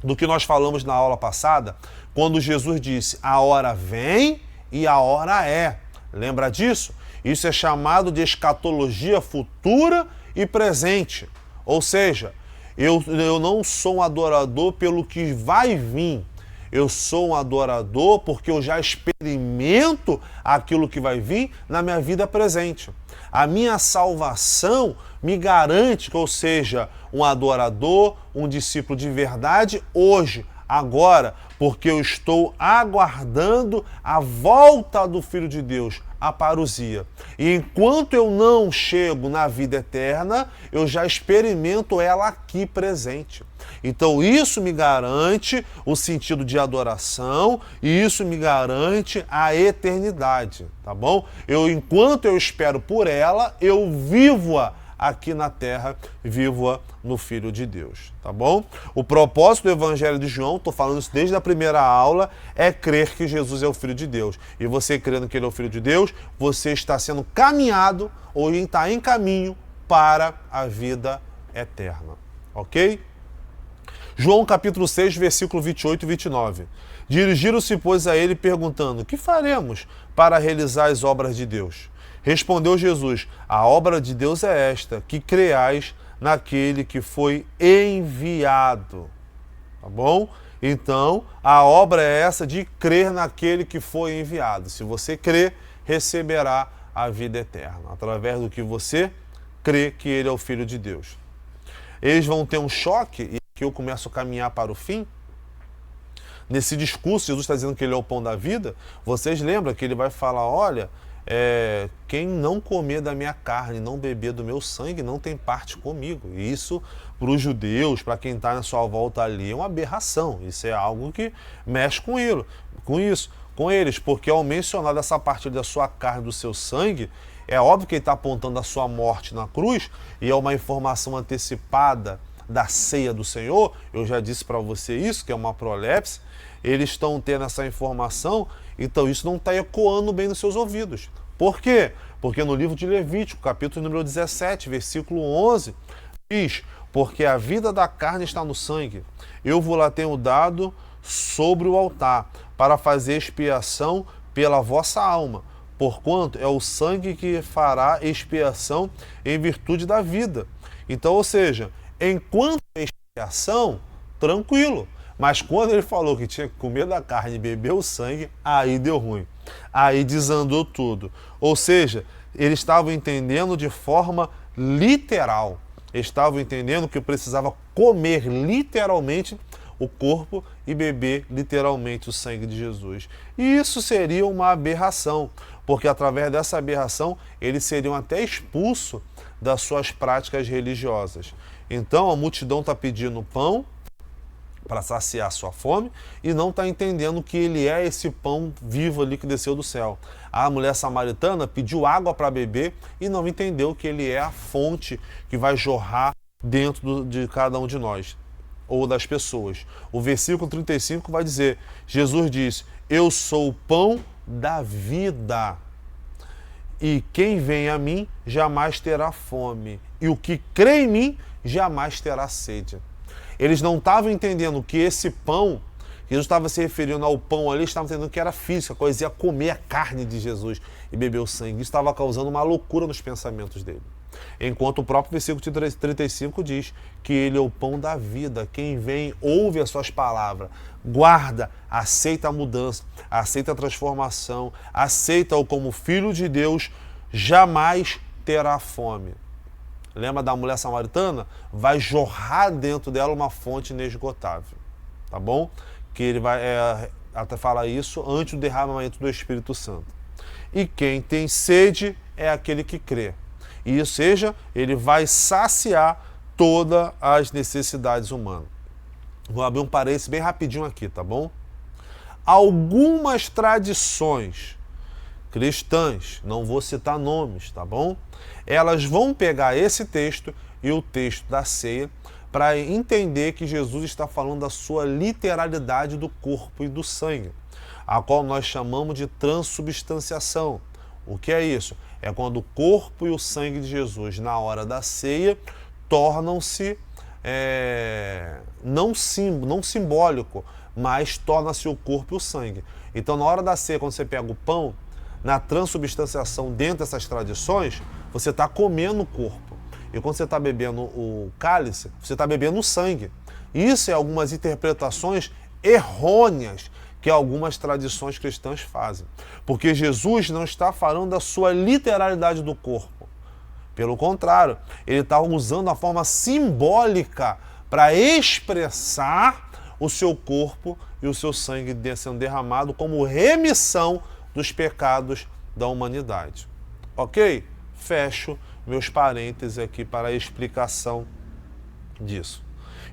S1: do que nós falamos na aula passada, quando Jesus disse, a hora vem e a hora é. Lembra disso? Isso é chamado de escatologia futura e presente. Ou seja, eu não sou um adorador pelo que vai vir. Eu sou um adorador porque eu já experimento aquilo que vai vir na minha vida presente. A minha salvação me garante que eu seja um adorador, um discípulo de verdade hoje, agora, porque eu estou aguardando a volta do Filho de Deus, a parousia. E enquanto eu não chego na vida eterna, eu já experimento ela aqui presente. Então isso me garante o sentido de adoração e isso me garante a eternidade, tá bom? Enquanto eu espero por ela, eu vivo-a aqui na terra, vivo-a no Filho de Deus, tá bom? O propósito do Evangelho de João, estou falando isso desde a primeira aula, é crer que Jesus é o Filho de Deus. E você crendo que Ele é o Filho de Deus, você está sendo caminhado ou está em caminho para a vida eterna, ok? João capítulo 6, versículo 28 e 29. Dirigiram-se, pois, a ele perguntando, que faremos para realizar as obras de Deus? Respondeu Jesus, a obra de Deus é esta, que creais naquele que foi enviado. Tá bom? Então, a obra é essa de crer naquele que foi enviado. Se você crer, receberá a vida eterna, através do que você crê que ele é o Filho de Deus. Eles vão ter um choque, e aqui eu começo a caminhar para o fim. Nesse discurso, Jesus está dizendo que ele é o pão da vida. Vocês lembram que ele vai falar, olha, quem não comer da minha carne, não beber do meu sangue, não tem parte comigo. E isso, para os judeus, para quem está na sua volta ali, é uma aberração. Isso é algo que mexe com eles, porque ao mencionar dessa parte da sua carne, do seu sangue, é óbvio que ele está apontando a sua morte na cruz, e é uma informação antecipada da ceia do Senhor. Eu já disse para você isso, que é uma prolepse. Eles estão tendo essa informação, então isso não está ecoando bem nos seus ouvidos. Por quê? Porque no livro de Levítico, capítulo número 17, versículo 11, diz, porque a vida da carne está no sangue, eu vos lá tenho dado sobre o altar, para fazer expiação pela vossa alma, porquanto é o sangue que fará expiação em virtude da vida. Então, ou seja, enquanto é expiação, tranquilo. Mas quando ele falou que tinha que comer da carne e beber o sangue, aí deu ruim. Aí desandou tudo. Ou seja, eles estavam entendendo de forma literal. Estavam entendendo que precisava comer literalmente o corpo e beber literalmente o sangue de Jesus. E isso seria uma aberração, porque através dessa aberração eles seriam até expulsos das suas práticas religiosas. Então a multidão está pedindo pão para saciar sua fome e não está entendendo que ele é esse pão vivo ali que desceu do céu. A mulher samaritana pediu água para beber e não entendeu que ele é a fonte que vai jorrar dentro de cada um de nós ou das pessoas. O versículo 35 vai dizer, Jesus diz, eu sou o pão da vida e quem vem a mim jamais terá fome e o que crê em mim jamais terá sede. Eles não estavam entendendo que esse pão, Jesus estava se referindo ao pão ali, estavam entendendo que era físico, a coisa ia comer a carne de Jesus e beber o sangue. Isso estava causando uma loucura nos pensamentos dele. Enquanto o próprio versículo 35 diz que ele é o pão da vida. Quem vem, ouve as suas palavras, guarda, aceita a mudança, aceita a transformação, aceita-o como filho de Deus, jamais terá fome. lembra da mulher samaritana? Vai jorrar dentro dela uma fonte inesgotável, tá bom? Que ele vai, até falar isso antes do derramamento do Espírito Santo. E quem tem sede é aquele que crê. E, ou seja, ele vai saciar todas as necessidades humanas. Vou abrir um parênteses bem rapidinho aqui, tá bom? Algumas tradições cristãs, não vou citar nomes, tá bom? Elas vão pegar esse texto e o texto da ceia para entender que Jesus está falando da sua literalidade do corpo e do sangue, a qual nós chamamos de transubstanciação. O que é isso? É quando o corpo e o sangue de Jesus, na hora da ceia, tornam-se não simbólico, mas torna-se o corpo e o sangue. Então, na hora da ceia, quando você pega o pão, na transubstanciação dentro dessas tradições, você está comendo o corpo. E quando você está bebendo o cálice, você está bebendo o sangue. Isso é algumas interpretações errôneas que algumas tradições cristãs fazem. Porque Jesus não está falando da sua literalidade do corpo. Pelo contrário, ele está usando a forma simbólica para expressar o seu corpo e o seu sangue sendo derramado como remissão dos pecados da humanidade. Ok? Fecho meus parênteses aqui para a explicação disso.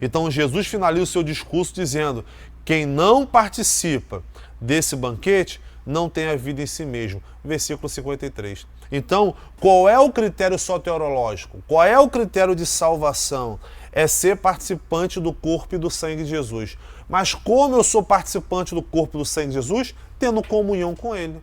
S1: Então Jesus finaliza o seu discurso dizendo: quem não participa desse banquete não tem a vida em si mesmo. Versículo 53. Então, qual é o critério soteriológico? Qual é o critério de salvação? É ser participante do corpo e do sangue de Jesus. Mas como eu sou participante do corpo e do sangue de Jesus? Tendo comunhão com ele.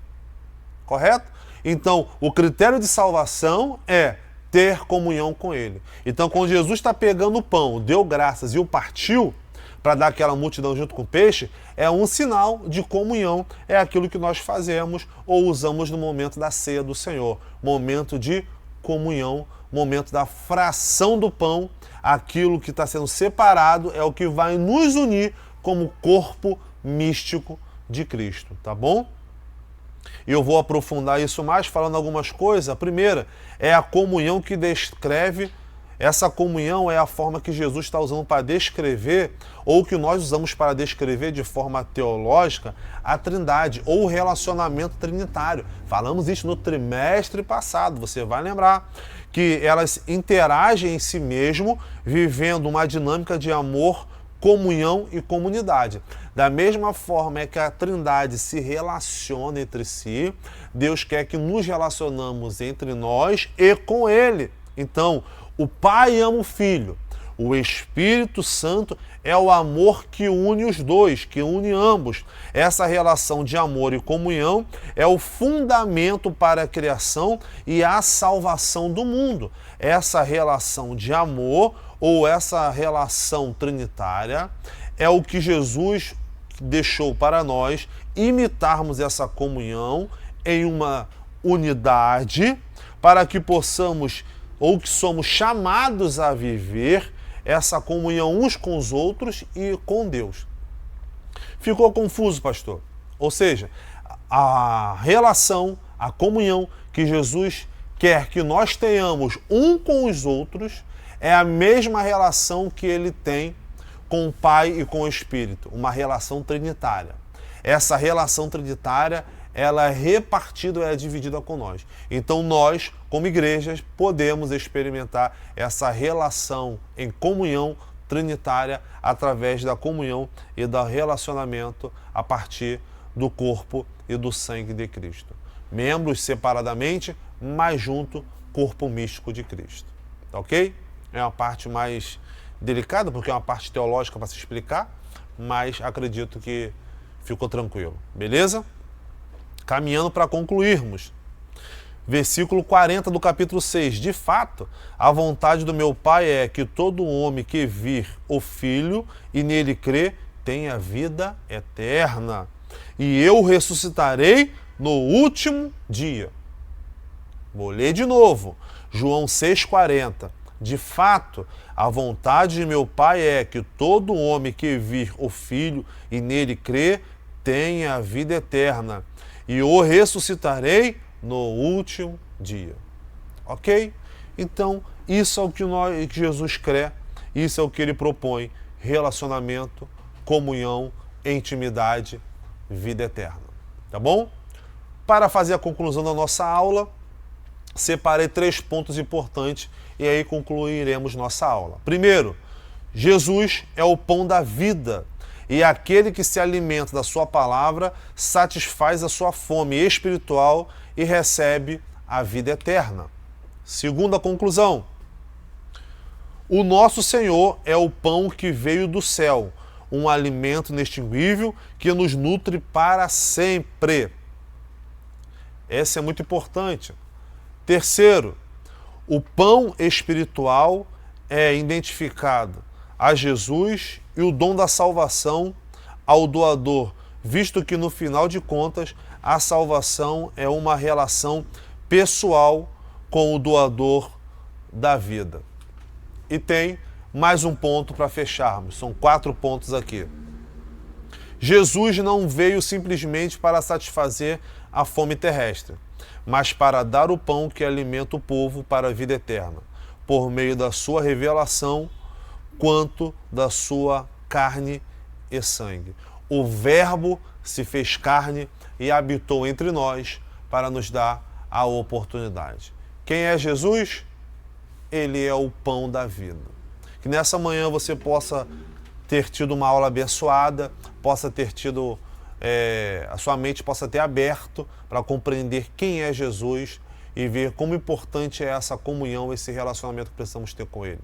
S1: Correto? Então, o critério de salvação é ter comunhão com ele. Então, quando Jesus está pegando o pão, deu graças e o partiu para dar aquela multidão junto com o peixe, é um sinal de comunhão, é aquilo que nós fazemos ou usamos no momento da ceia do Senhor. Momento de comunhão, momento da fração do pão, aquilo que está sendo separado é o que vai nos unir como corpo místico de Cristo, tá bom? E eu vou aprofundar isso mais falando algumas coisas. A primeira é a comunhão que descreve. Essa comunhão é a forma que Jesus está usando para descrever, ou que nós usamos para descrever de forma teológica, a Trindade, ou o relacionamento trinitário. Falamos isso no trimestre passado, você vai lembrar, que elas interagem em si mesmo, vivendo uma dinâmica de amor, comunhão e comunidade. Da mesma forma é que a Trindade se relaciona entre si, Deus quer que nos relacionamos entre nós e com Ele. Então, o Pai ama o Filho, o Espírito Santo é o amor que une os dois, que une ambos. Essa relação de amor e comunhão é o fundamento para a criação e a salvação do mundo. Essa relação de amor ou essa relação trinitária é o que Jesus deixou para nós imitarmos essa comunhão em uma unidade para que possamos ou que somos chamados a viver essa comunhão uns com os outros e com Deus. Ficou confuso, pastor? Ou seja, a relação, a comunhão que Jesus quer que nós tenhamos um com os outros é a mesma relação que ele tem com o Pai e com o Espírito, uma relação trinitária. Essa relação trinitária ela é repartida, é dividida com nós. Então nós, como igrejas, podemos experimentar essa relação em comunhão trinitária através da comunhão e do relacionamento a partir do corpo e do sangue de Cristo. Membros separadamente, mas junto, corpo místico de Cristo. Tá ok? É uma parte mais delicada, porque é uma parte teológica para se explicar, mas acredito que ficou tranquilo. Beleza? Caminhando para concluirmos. Versículo 40 do capítulo 6. De fato, a vontade do meu Pai é que todo homem que vir o Filho e nele crê tenha vida eterna. E eu ressuscitarei no último dia. Vou ler de novo. João 6,40. De fato, a vontade de meu Pai é que todo homem que vir o Filho e nele crê tenha vida eterna. E o ressuscitarei no último dia. Ok? Então, Isso é o que Jesus crê, isso é o que ele propõe: relacionamento, comunhão, intimidade, vida eterna. Tá bom? Para fazer a conclusão da nossa aula, separei 3 pontos importantes e aí concluiremos nossa aula. Primeiro, Jesus é o pão da vida e aquele que se alimenta da sua palavra satisfaz a sua fome espiritual e recebe a vida eterna. Segunda conclusão, o nosso Senhor é o pão que veio do céu, um alimento inextinguível que nos nutre para sempre. Esse é muito importante. Terceiro, o pão espiritual é identificado a Jesus e o dom da salvação ao doador, visto que no final de contas a salvação é uma relação pessoal com o doador da vida. E tem mais um ponto para fecharmos, são 4 pontos aqui. Jesus não veio simplesmente para satisfazer a fome terrestre, mas para dar o pão que alimenta o povo para a vida eterna, por meio da sua revelação, quanto da sua carne e sangue. O Verbo se fez carne e habitou entre nós para nos dar a oportunidade. Quem é Jesus? Ele é o pão da vida. Que nessa manhã você possa ter tido uma aula abençoada, possa ter tido, a sua mente possa ter aberto para compreender quem é Jesus e ver como importante é essa comunhão, esse relacionamento que precisamos ter com Ele.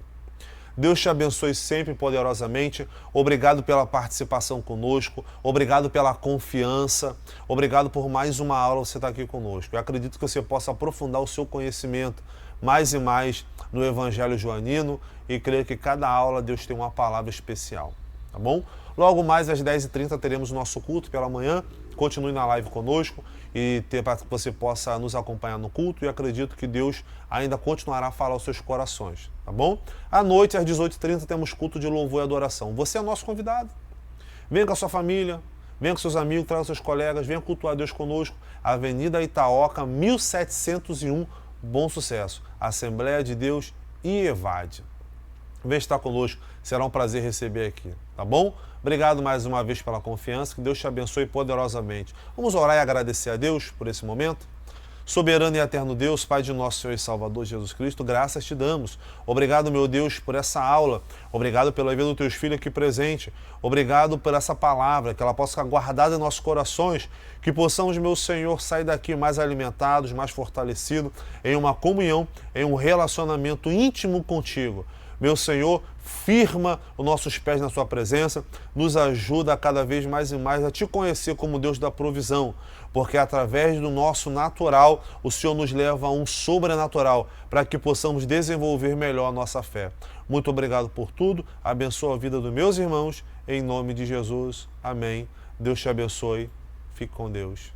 S1: Deus te abençoe sempre poderosamente. Obrigado pela participação conosco, obrigado pela confiança, obrigado por mais uma aula você estar aqui conosco. Eu acredito que você possa aprofundar o seu conhecimento mais e mais no Evangelho Joanino e creio que cada aula Deus tem uma palavra especial, tá bom? Logo mais às 10h30 teremos o nosso culto pela manhã. Continue na live conosco e para que você possa nos acompanhar no culto, e acredito que Deus ainda continuará a falar aos seus corações, tá bom? À noite, às 18h30, temos culto de louvor e adoração. Você é nosso convidado. Venha com a sua família, venha com seus amigos, traga seus colegas, venha cultuar Deus conosco. Avenida Itaoca, 1701, Bom Sucesso. Assembleia de Deus e EVAD. Venha estar conosco, será um prazer receber aqui, tá bom? Obrigado mais uma vez pela confiança, que Deus te abençoe poderosamente. Vamos orar e agradecer a Deus por esse momento? Soberano e eterno Deus, Pai de nosso Senhor e Salvador Jesus Cristo, graças te damos. Obrigado, meu Deus, por essa aula. Obrigado pela vida dos teus filhos aqui presente. Obrigado por essa palavra, que ela possa ficar guardada em nossos corações, que possamos, meu Senhor, sair daqui mais alimentados, mais fortalecidos, em uma comunhão, em um relacionamento íntimo contigo. Meu Senhor, firma os nossos pés na sua presença, nos ajuda a cada vez mais e mais a te conhecer como Deus da provisão, porque através do nosso natural, o Senhor nos leva a um sobrenatural, para que possamos desenvolver melhor a nossa fé. Muito obrigado por tudo, abençoa a vida dos meus irmãos, em nome de Jesus, amém. Deus te abençoe, fique com Deus.